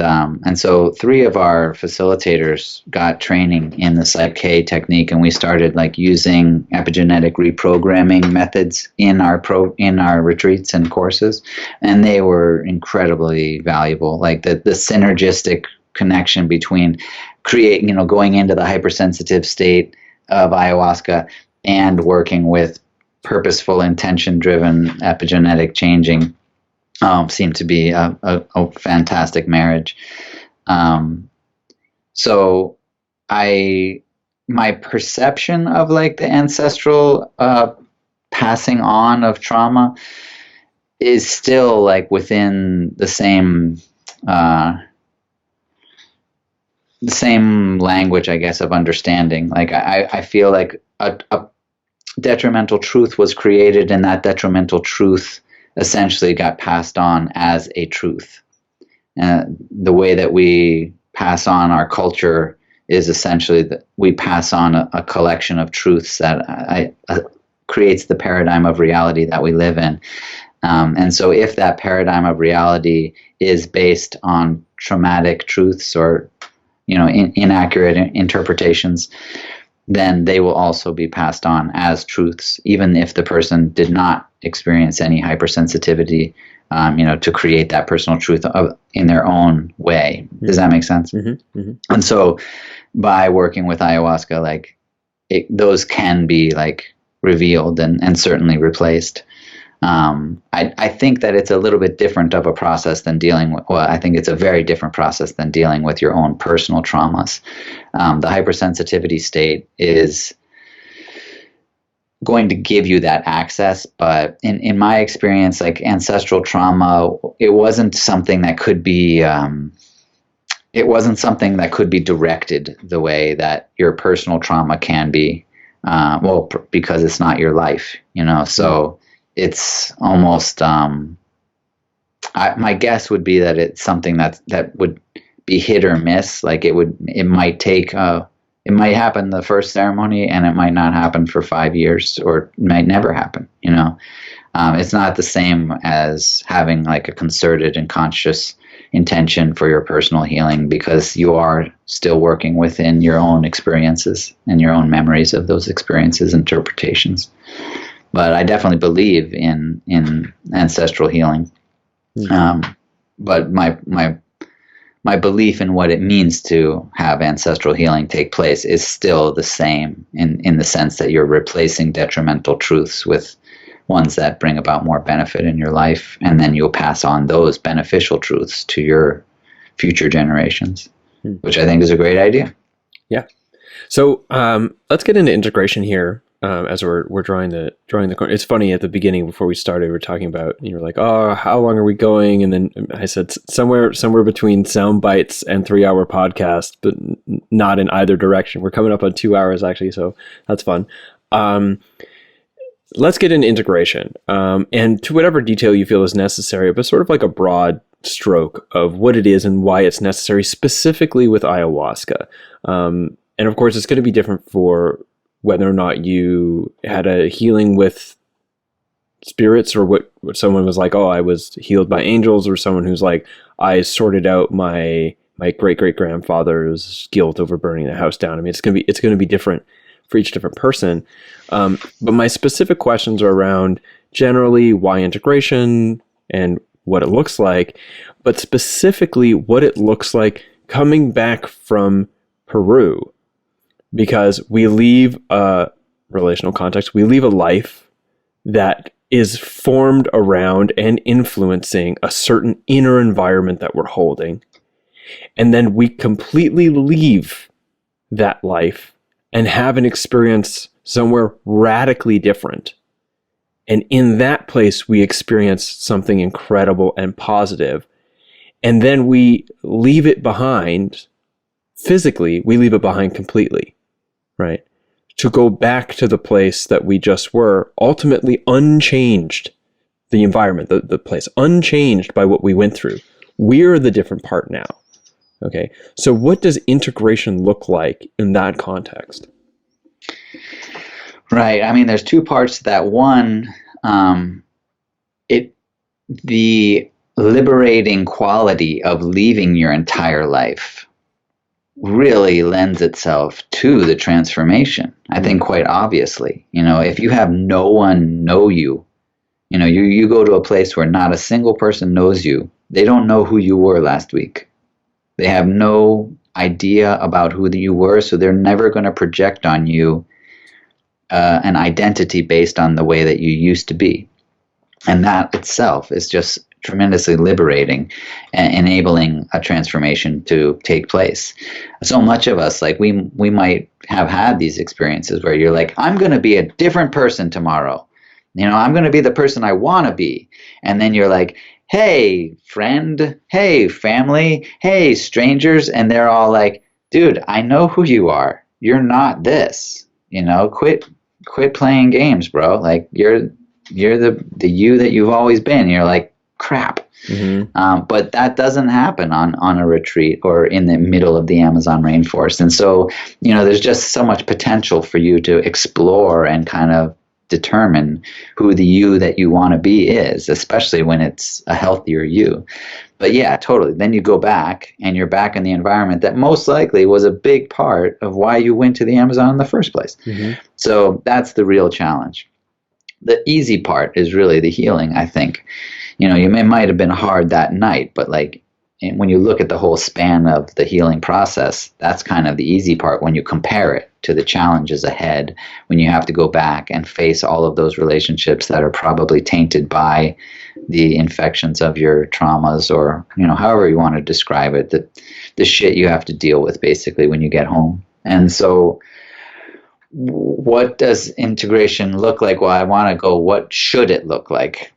so 3 of our facilitators got training in the Psych-K technique, and we started like using epigenetic reprogramming methods in our retreats and courses, and they were incredibly valuable. Like the synergistic connection between going into the hypersensitive state of ayahuasca and working with purposeful, intention-driven epigenetic changing seemed to be a fantastic marriage. So my perception of like the ancestral passing on of trauma is still like within the same language, I guess, of understanding. Like I feel like a detrimental truth was created, and that detrimental truth essentially got passed on as a truth. The way that we pass on our culture is essentially that we pass on a collection of truths that creates the paradigm of reality that we live in. And so if that paradigm of reality is based on traumatic truths or, inaccurate interpretations, then they will also be passed on as truths, even if the person did not experience any hypersensitivity, to create that personal truth in their own way. Does that make sense? Mm-hmm. Mm-hmm. And so by working with ayahuasca, like those can be like revealed and certainly replaced. I think that it's a little bit different of a process than I think it's a very different process than dealing with your own personal traumas. The hypersensitivity state is going to give you that access, but in my experience, like ancestral trauma, it wasn't something that could be directed the way that your personal trauma can be. Because it's not your life, so it's almost, my guess would be that it's something that would be hit or miss. Like it might happen the first ceremony and it might not happen for 5 years, or it might never happen, it's not the same as having like a concerted and conscious intention for your personal healing, because you are still working within your own experiences and your own memories of those experiences, interpretations. But I definitely believe in ancestral healing. Mm-hmm. But my belief in what it means to have ancestral healing take place is still the same in the sense that you're replacing detrimental truths with ones that bring about more benefit in your life, and then you'll pass on those beneficial truths to your future generations, which I think is a great idea. Yeah. So let's get into integration here. As we're drawing the corner. It's funny, at the beginning before we started, we were talking about, you were like, oh, how long are we going? And then I said somewhere between sound bites and 3-hour podcast, but not in either direction. We're coming up on 2 hours actually, so that's fun. Let's get into integration, and to whatever detail you feel is necessary, but sort of like a broad stroke of what it is and why it's necessary, specifically with ayahuasca. And of course, it's going to be different for whether or not you had a healing with spirits, or what someone was like, oh, I was healed by angels, or someone who's like, I sorted out my great-great-grandfather's guilt over burning the house down. I mean, it's going to be different for each different person. But my specific questions are around generally why integration and what it looks like, but specifically what it looks like coming back from Peru. Because we leave a relational context, we leave a life that is formed around and influencing a certain inner environment that we're holding. And then we completely leave that life and have an experience somewhere radically different. And in that place, we experience something incredible and positive. And then we leave it behind. Physically, we leave it behind completely. Right? To go back to the place that we just were, ultimately unchanged, the environment, the place, unchanged by what we went through. We're the different part now. Okay? So what does integration look like in that context? Right. I mean, there's two parts to that. One, the liberating quality of leaving your entire life really lends itself to the transformation. I think quite obviously, if you have no one know you, you go to a place where not a single person knows you. They don't know who you were last week. They have no idea about who you were, so they're never going to project on you an identity based on the way that you used to be. And that itself is just tremendously liberating and enabling a transformation to take place. So much of us, like we might have had these experiences where you're like, I'm going to be a different person tomorrow. I'm going to be the person I want to be. And then you're like, hey, friend, hey, family, hey, strangers. And they're all like, dude, I know who you are. You're not this, quit playing games, bro. Like you're the you that you've always been. You're like, crap. Mm-hmm. But that doesn't happen on a retreat or in the middle of the Amazon rainforest. And so, there's just so much potential for you to explore and kind of determine who the you that you want to be is, especially when it's a healthier you. But yeah, totally. Then you go back and you're back in the environment that most likely was a big part of why you went to the Amazon in the first place. So that's the real challenge. The easy part is really the healing, I think. Might have been hard that night, but like when you look at the whole span of the healing process, that's kind of the easy part when you compare it to the challenges ahead, when you have to go back and face all of those relationships that are probably tainted by the infections of your traumas, or however you want to describe it, the shit you have to deal with basically when you get home. And so what does integration look like? Well, I want to go, what should it look like?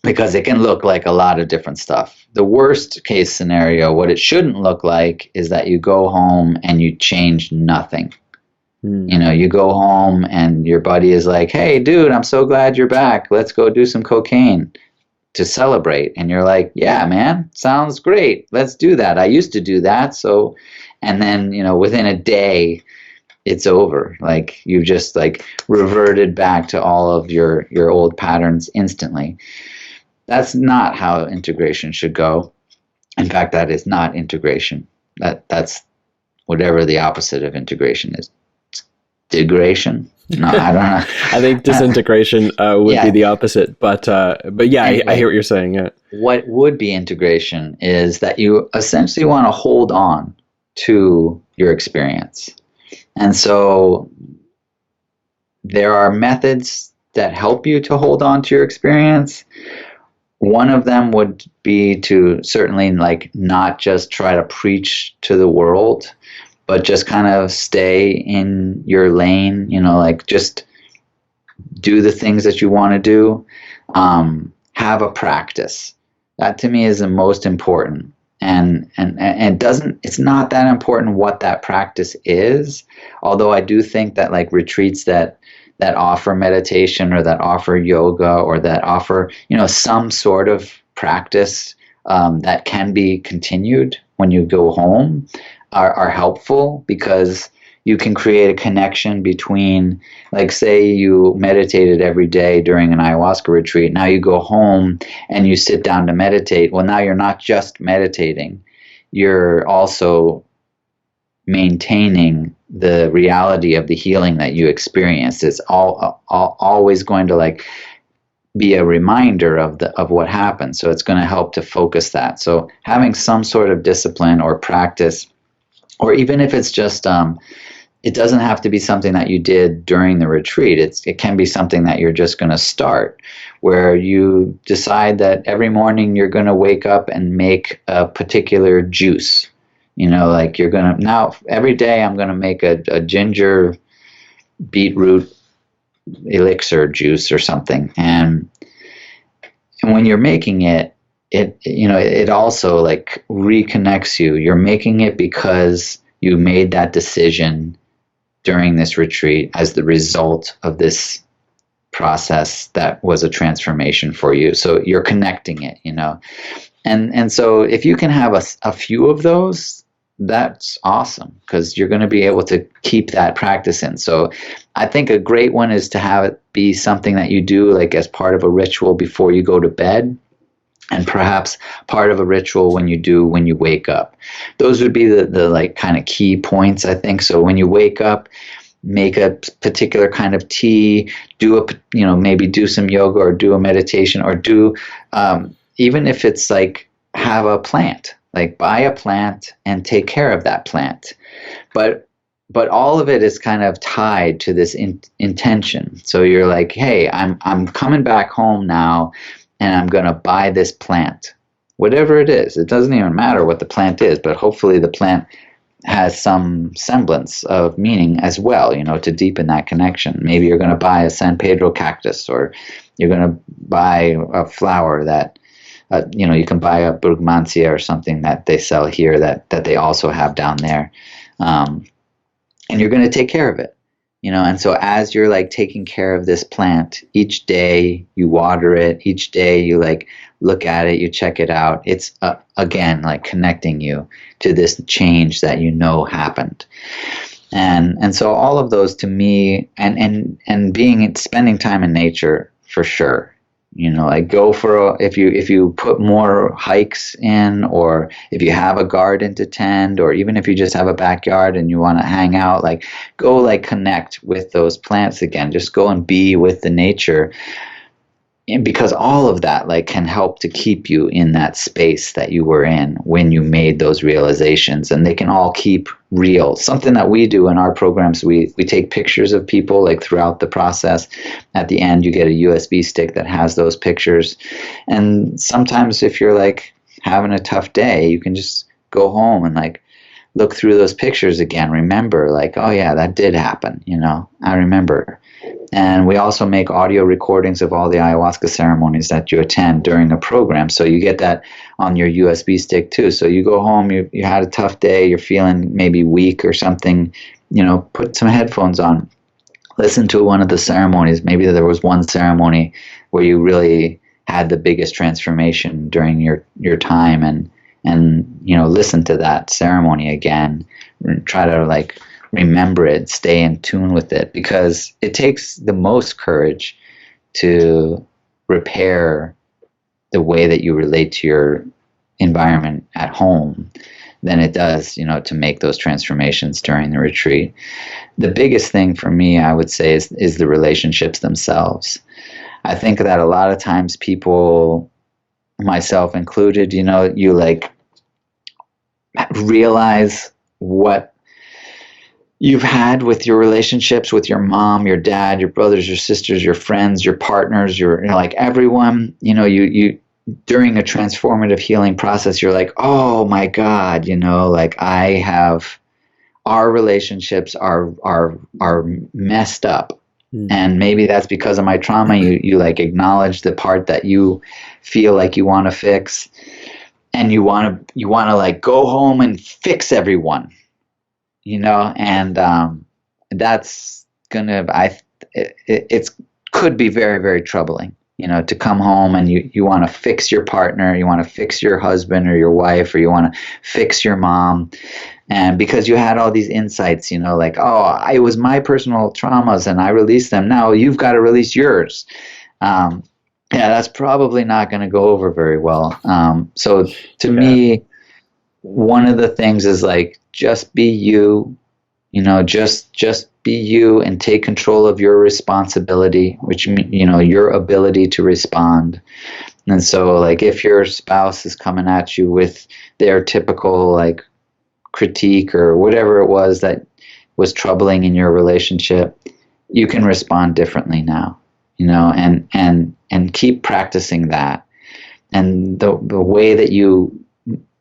Because it can look like a lot of different stuff. The worst case scenario, what it shouldn't look like, is that you go home and you change nothing. You go home and your buddy is like, hey, dude, I'm so glad you're back. Let's go do some cocaine to celebrate. And you're like, yeah, man, sounds great. Let's do that. I used to do that. So, and then, within a day, it's over. Like you've just like reverted back to all of your old patterns instantly. That's not how integration should go. In fact, that is not integration. That's whatever the opposite of integration is. Degradation? No, I don't know. I think disintegration would be the opposite. But yeah, anyway, I hear what you're saying. Yeah. What would be integration is that you essentially want to hold on to your experience. And so there are methods that help you to hold on to your experience. One of them would be to certainly like not just try to preach to the world, but just kind of stay in your lane, like just do the things that you want to do. Have a practice. That to me is the most important. And it's not that important what that practice is, although I do think that like retreats that offer meditation or that offer yoga or that offer, some sort of practice that can be continued when you go home are helpful, because you can create a connection between, like, say you meditated every day during an ayahuasca retreat. Now you go home and you sit down to meditate. Well, now you're not just meditating. You're also maintaining the reality of the healing that you experienced. It's always going to like be a reminder of what happened. So it's going to help to focus that. So having some sort of discipline or practice, or even if it's just it doesn't have to be something that you did during the retreat. It can be something that you're just going to start, where you decide that every morning you're going to wake up and make a particular juice. Like you're going to, now every day I'm going to make a ginger beetroot elixir juice or something. And when you're making it, it also like reconnects you. You're making it because you made that decision during this retreat as the result of this process that was a transformation for you. So you're connecting it, and so if you can have a few of those, that's awesome, because you're going to be able to keep that practice in. So I think a great one is to have it be something that you do like as part of a ritual before you go to bed, and perhaps part of a ritual when you wake up. Those would be the like kind of key points, I think. So when you wake up, make a particular kind of tea, maybe do some yoga or do a meditation, or do, even if it's like have a plant, like buy a plant and take care of that plant. But all of it is kind of tied to this intention. So you're like, hey, I'm coming back home now, and I'm going to buy this plant, whatever it is. It doesn't even matter what the plant is, but hopefully the plant has some semblance of meaning as well, to deepen that connection. Maybe you're going to buy a San Pedro cactus, or you're going to buy a flower that, you can buy a brugmansia or something that they sell here that they also have down there. And you're going to take care of it. And so as you're like taking care of this plant, each day you water it, each day you like look at it, you check it out. It's again like connecting you to this change that happened. And so all of those to me, and spending time in nature for sure. Like go if you put more hikes in, or if you have a garden to tend, or even if you just have a backyard and you want to hang out, like go like connect with those plants again. Just go and be with the nature. And because all of that like can help to keep you in that space that you were in when you made those realizations, and they can all keep real. Something that we do in our programs, we take pictures of people like throughout the process. At the end you get a USB stick that has those pictures, and sometimes if you're like having a tough day, you can just go home and like look through those pictures again, remember like, oh yeah, that did happen, I remember. And we also make audio recordings of all the ayahuasca ceremonies that you attend during a program. So you get that on your USB stick too. So you go home, you had a tough day, you're feeling maybe weak or something, put some headphones on, listen to one of the ceremonies. Maybe there was one ceremony where you really had the biggest transformation during your time, and listen to that ceremony again. Try to like remember it, stay in tune with it, because it takes the most courage to repair the way that you relate to your environment at home than it does, to make those transformations during the retreat. The biggest thing for me, I would say, is the relationships themselves. I think that a lot of times people, myself included, you like realize what you've had with your relationships with your mom, your dad, your brothers, your sisters, your friends, your partners, your like everyone, you during a transformative healing process, you're like, oh my God, like our relationships are messed up. And maybe that's because of my trauma. You like acknowledge the part that you feel like you want to fix, and you want to like go home and fix everyone. And that's it could be very, very troubling, to come home and you want to fix your partner, you want to fix your husband or your wife, or you want to fix your mom. And because you had all these insights, like, oh, it was my personal traumas and I released them. Now you've got to release yours. Yeah, that's probably not going to go over very well. So to me, one of the things is like, just be you, just be you, and take control of your responsibility, which, your ability to respond. And so like, if your spouse is coming at you with their typical like critique or whatever it was that was troubling in your relationship, you can respond differently now, and keep practicing that. And the way that you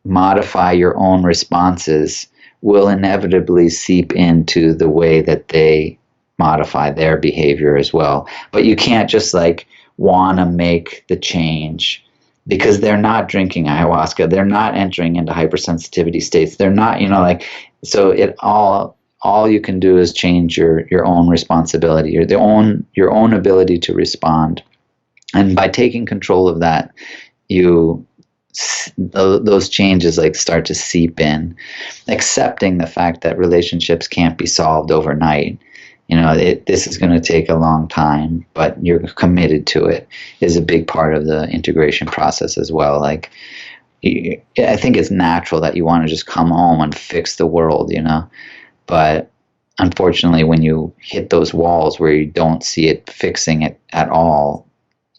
modify your own responses will inevitably seep into the way that they modify their behavior as well. But you can't just like want to make the change, because they're not drinking ayahuasca, they're not entering into hypersensitivity states, they're not, so it all you can do is change your own responsibility, or your own ability to respond. And by taking control of that, those changes like start to seep in, accepting the fact that relationships can't be solved overnight. This is going to take a long time, but you're committed to it is a big part of the integration process as well. Like, I think it's natural that you want to just come home and fix the world, but unfortunately, when you hit those walls where you don't see it fixing it at all,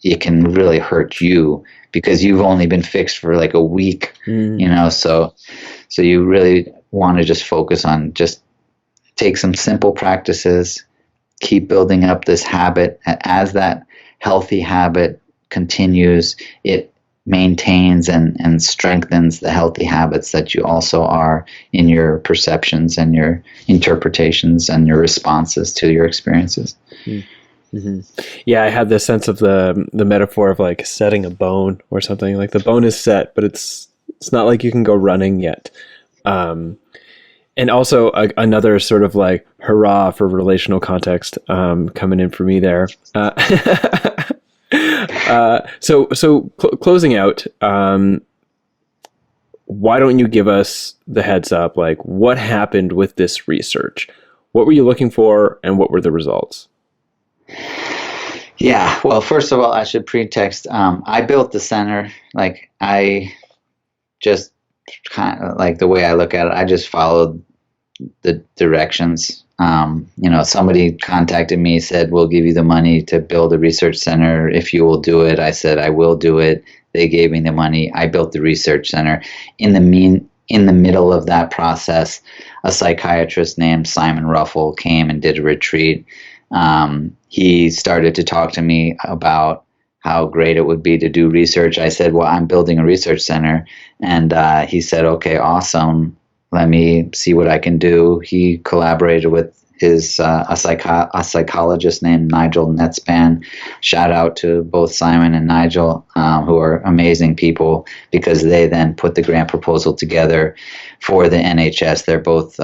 it can really hurt you, because you've only been fixed for like a week, so you really want to just focus on just take some simple practices, keep building up this habit. As that healthy habit continues, it maintains and strengthens the healthy habits that you also are in your perceptions and your interpretations and your responses to your experiences. Mm-hmm. Yeah, I had this sense of the metaphor of like setting a bone or something. Like the bone is set, but it's not like you can go running yet. And also another sort of like hurrah for relational context coming in for me there. So closing out, why don't you give us the heads up? Like, what happened with this research? What were you looking for, and what were the results? Yeah, well, first of all, I should pretext. I built the center. Like, I just kind of, like, the way I look at it, I just followed the directions. Somebody contacted me, said, "We'll give you the money to build a research center if you will do it." I said, "I will do it." They gave me the money. I built the research center. In the middle of that process, a psychiatrist named Simon Ruffle came and did a retreat. He started to talk to me about how great it would be to do research. I said, "Well, I'm building a research center." And he said, "Okay, awesome. Let me see what I can do." He collaborated with a psychologist named Nigel Netzpan. Shout out to both Simon and Nigel, who are amazing people, because they then put the grant proposal together for the NHS. They're both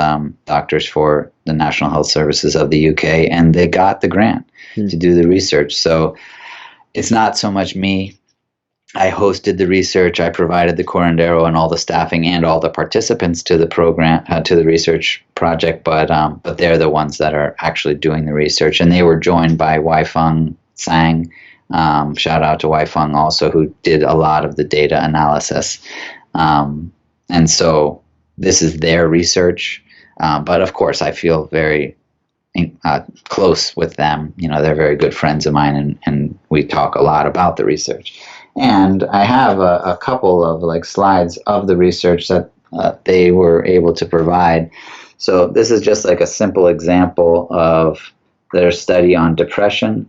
doctors for the National Health Services of the UK, and they got the grant to do the research. So it's not so much me. I hosted the research. I provided the curandero and all the staffing and all the participants to the program, to the research project. But they're the ones that are actually doing the research, and they were joined by Weifeng Sang. Shout out to Weifeng also, who did a lot of the data analysis. And so this is their research. But of course, I feel very close with them. They're very good friends of mine, and we talk a lot about the research. And I have a couple of slides of the research that they were able to provide. So this is just like a simple example of their study on depression.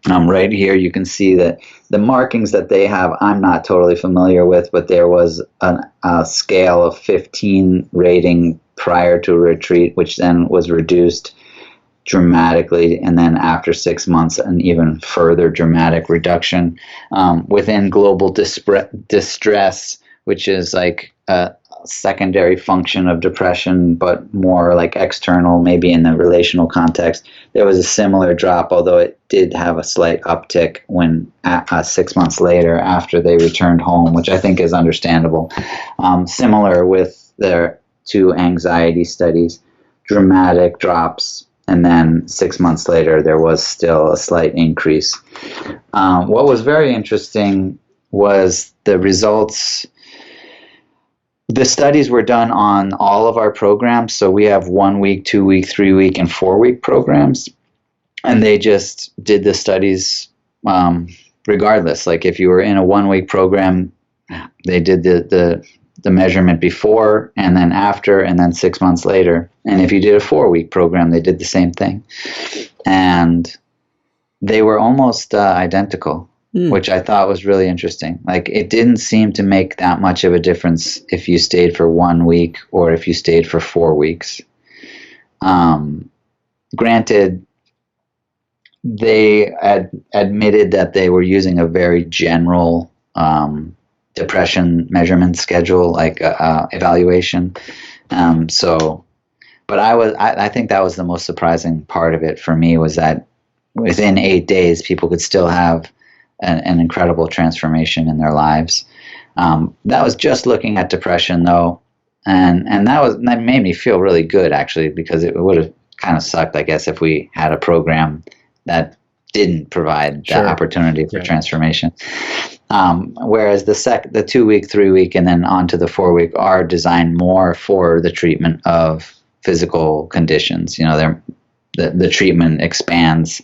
Right here, you can see that the markings that they have, I'm not totally familiar with, but there was a scale of 15 rating prior to a retreat, which then was reduced dramatically, and then after 6 months, an even further dramatic reduction within global distress, which is like a secondary function of depression, but more like external, maybe in the relational context. There was a similar drop, although it did have a slight uptick when 6 months later, after they returned home, which I think is understandable. Similar with their two anxiety studies, dramatic drops. And then 6 months later, there was still a slight increase. What was very interesting was the results. The studies were done on all of our programs. So we have 1 week, 2 week, 3 week, and 4 week programs. And they just did the studies regardless. Like if you were in a 1 week program, they did the measurement before and then after and then 6 months later. And if you did a 4 week program, they did the same thing. And they were almost identical, which I thought was really interesting. Like it didn't seem to make that much of a difference if you stayed for 1 week or if you stayed for 4 weeks. Granted, they admitted that they were using a very general depression measurement schedule, like evaluation. But I think that was the most surprising part of it for me, was that within 8 days, people could still have an incredible transformation in their lives. That was just looking at depression, though, and that made me feel really good, actually, because it would have kind of sucked, I guess, if we had a program that didn't provide that opportunity for transformation. Whereas the 2 week, 3 week, and then on to the 4 week are designed more for the treatment of physical conditions. The treatment expands.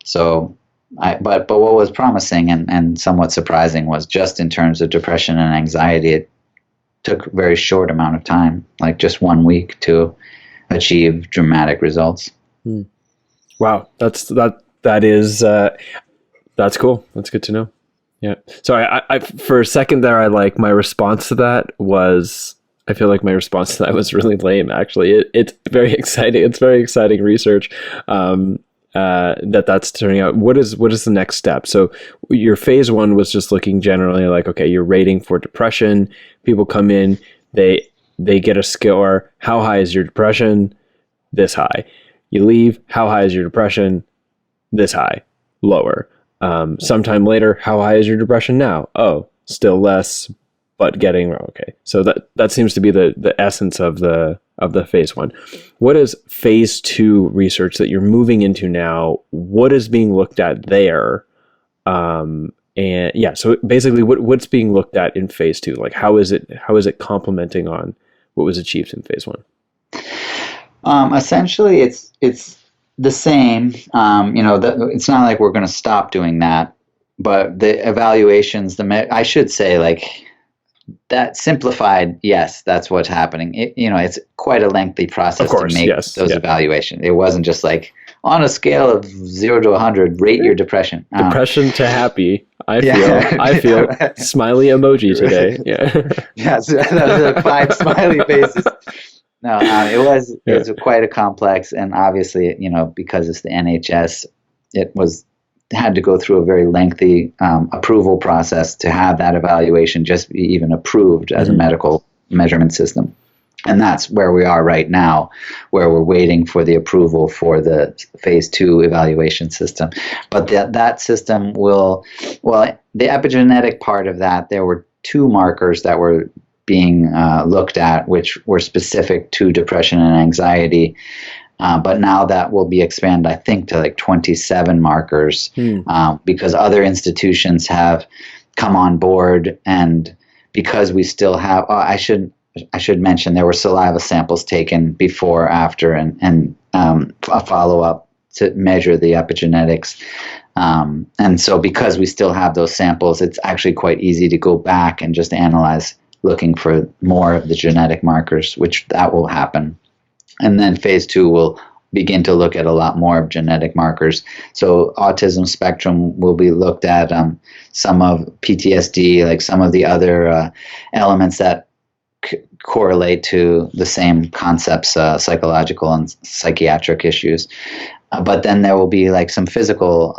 So, but what was promising and somewhat surprising was just in terms of depression and anxiety, it took a very short amount of time, like just 1 week, to achieve dramatic results. Wow, that's cool. That's good to know. Yeah. So I for a second there, my response to that was, I feel like my response to that was really lame. Actually, it's very exciting. It's very exciting research that's turning out. What is the next step? So your phase 1 was just looking generally like, okay, you're rating for depression. People come in, they get a score. How high is your depression? This high. You leave. How high is your depression? This high. Lower. Sometime later, how high is your depression now? Oh, still less, but getting okay. So that seems to be the essence of the of the phase 1. What is phase 2 research that you're moving into now? What is being looked at there? And yeah, so basically what's being looked at in phase 2? Like how is it complementing on what was achieved in phase 1? Essentially, it's the same. It's not like we're going to stop doing that, but the evaluations, I should say, like that simplified. Yes, that's what's happening. It's quite a lengthy process to make those evaluations. It wasn't just like on a scale of 0 to 100, rate your depression. Depression to happy. I feel smiley emoji today. Yeah. Yeah. So that was 5 smiley faces. No, it was quite a complex, and obviously, because it's the NHS, it had to go through a very lengthy approval process to have that evaluation just be even approved as a medical measurement system. And that's where we are right now, where we're waiting for the approval for the phase 2 evaluation system. But that system the epigenetic part of that, there were 2 markers that were being looked at, which were specific to depression and anxiety. But now that will be expanded, I think, to like 27 markers because other institutions have come on board. And because we still have, I should mention there were saliva samples taken before, after, and a follow-up to measure the epigenetics. And so because we still have those samples, it's actually quite easy to go back and just analyze, looking for more of the genetic markers, which that will happen. And then phase 2 will begin to look at a lot more of genetic markers. So autism spectrum will be looked at, some of PTSD, like some of the other elements that correlate to the same concepts, psychological and psychiatric issues. But then there will be like some physical,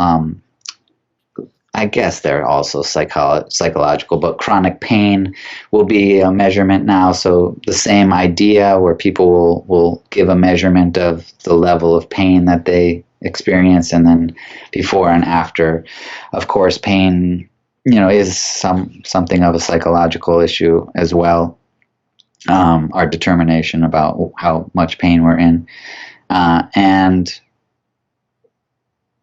I guess they're also psychological, but chronic pain will be a measurement now. So the same idea where people will give a measurement of the level of pain that they experience, and then before and after. Of course, pain, is something of a psychological issue as well. Our determination about how much pain we're in. And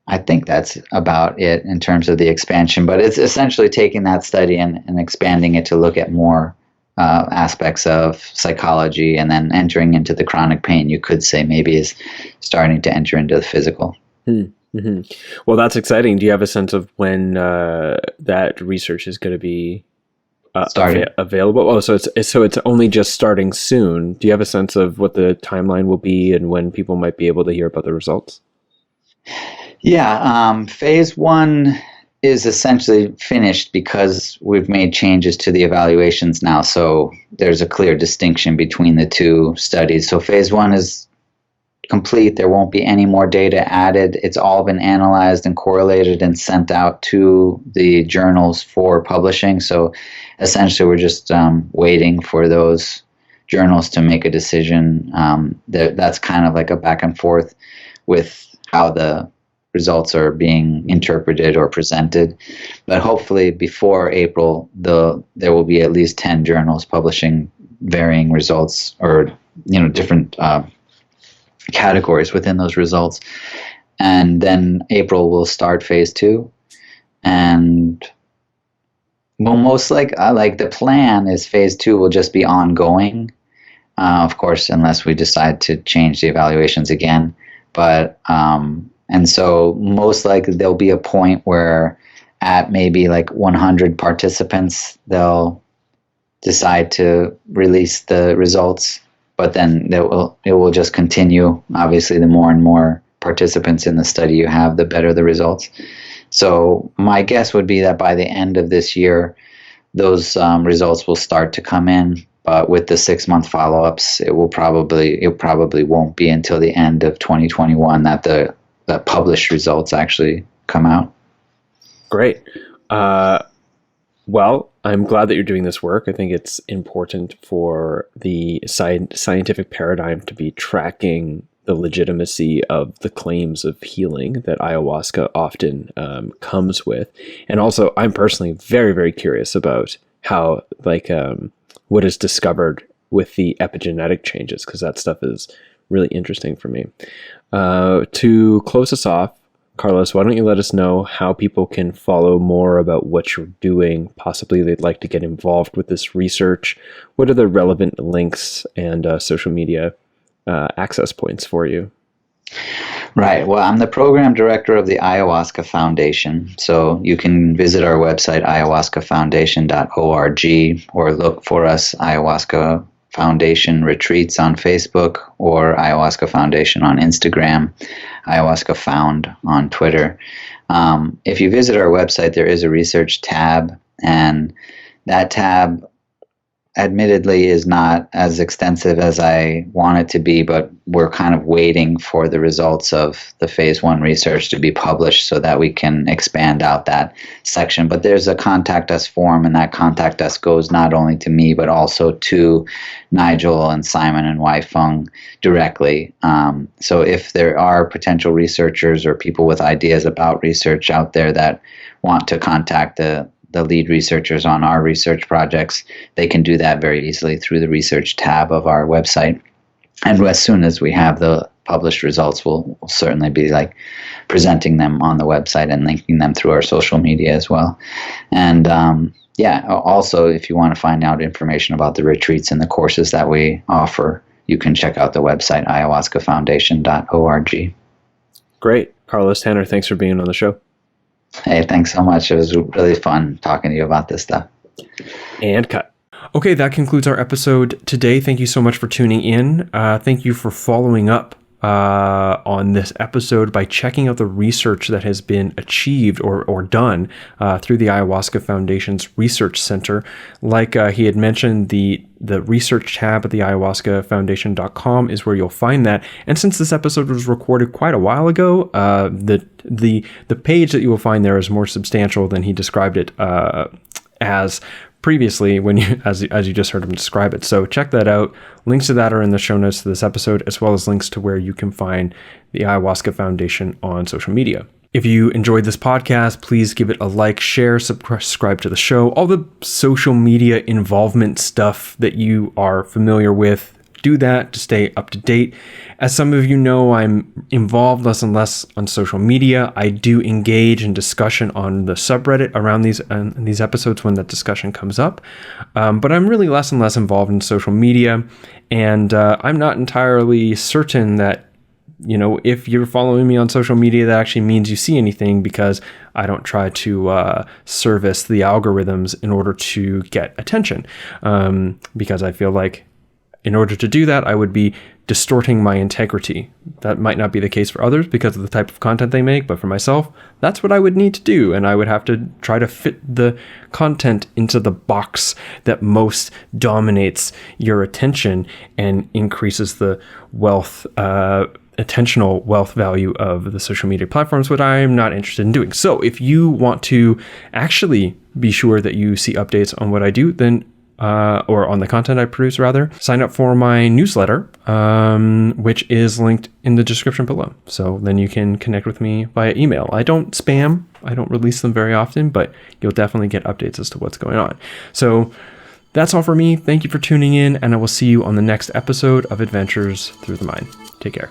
I think that's about it in terms of the expansion, but it's essentially taking that study and expanding it to look at more aspects of psychology, and then entering into the chronic pain, you could say maybe is starting to enter into the physical. Mm-hmm. Well, that's exciting. Do you have a sense of when that research is going to be available? Oh, so it's only just starting soon. Do you have a sense of what the timeline will be and when people might be able to hear about the results? Yeah, phase 1 is essentially finished because we've made changes to the evaluations now. So there's a clear distinction between the 2 studies. So phase 1 is complete. There won't be any more data added. It's all been analyzed and correlated and sent out to the journals for publishing. So essentially we're just waiting for those journals to make a decision. That's kind of like a back and forth with how the results are being interpreted or presented. But hopefully before April, there will be at least 10 journals publishing varying results, or different categories within those results. And then April will start phase 2. And well, most like the plan is phase 2 will just be ongoing, of course, unless we decide to change the evaluations again. But and so most likely there'll be a point where at maybe like 100 participants, they'll decide to release the results, but then it will just continue. Obviously, the more and more participants in the study you have, the better the results. So my guess would be that by the end of this year, those results will start to come in. But with the 6-month follow-ups, it probably won't be until the end of 2021 that the published results actually come out. Great. Well, I'm glad that you're doing this work. I think it's important for the scientific paradigm to be tracking the legitimacy of the claims of healing that ayahuasca often comes with. And also, I'm personally very, very curious about how, what is discovered with the epigenetic changes, because that stuff is really interesting for me. To close us off, Carlos, why don't you let us know how people can follow more about what you're doing? Possibly they'd like to get involved with this research. What are the relevant links and social media access points for you? Right. Well, I'm the program director of the Ayahuasca Foundation. So you can visit our website, ayahuascafoundation.org, or look for us, Ayahuasca Foundation Retreats on Facebook, or Ayahuasca Foundation on Instagram, Ayahuasca Found on Twitter. If you visit our website, there is a research tab, and that tab admittedly is not as extensive as I want it to be, but we're kind of waiting for the results of the phase 1 research to be published so that we can expand out that section. But there's a contact us form, and that contact us goes not only to me, but also to Nigel and Simon and Wai Feng directly. So if there are potential researchers or people with ideas about research out there that want to contact the lead researchers on our research projects, they can do that very easily through the research tab of our website. And as soon as we have the published results, we'll certainly be presenting them on the website and linking them through our social media as well. And also, if you want to find out information about the retreats and the courses that we offer, you can check out the website, ayahuascafoundation.org. Great. Carlos Tanner, thanks for being on the show. Hey, thanks so much. It was really fun talking to you about this stuff. And cut. Okay, that concludes our episode today. Thank you so much for tuning in. Thank you for following up on this episode by checking out the research that has been achieved or done through the Ayahuasca Foundation's Research Center. Like he had mentioned, the research tab at the ayahuascafoundation.com is where you'll find that. And since this episode was recorded quite a while ago, the page that you will find there is more substantial than he described it as previously when you as you just heard him describe it. So check that out. Links to that are in the show notes to this episode, as well as links to where you can find the Ayahuasca Foundation on social media. If you enjoyed this podcast, please give it a like, share, subscribe to the show, all the social media involvement stuff that you are familiar with. Do that to stay up to date. As some of you know, I'm involved less and less on social media. I do engage in discussion on the subreddit around these episodes when that discussion comes up. But I'm really less and less involved in social media. And I'm not entirely certain that, if you're following me on social media, that actually means you see anything, because I don't try to service the algorithms in order to get attention. Because I feel like in order to do that, I would be distorting my integrity. That might not be the case for others because of the type of content they make, but for myself, that's what I would need to do. And I would have to try to fit the content into the box that most dominates your attention and increases the attentional wealth value of the social media platforms, which I'm not interested in doing. So if you want to actually be sure that you see updates on what I do, then or on the content I produce, rather, sign up for my newsletter, which is linked in the description below. So then you can connect with me via email. I don't spam. I don't release them very often, but you'll definitely get updates as to what's going on. So that's all for me. Thank you for tuning in, and I will see you on the next episode of Adventures Through the Mind. Take care.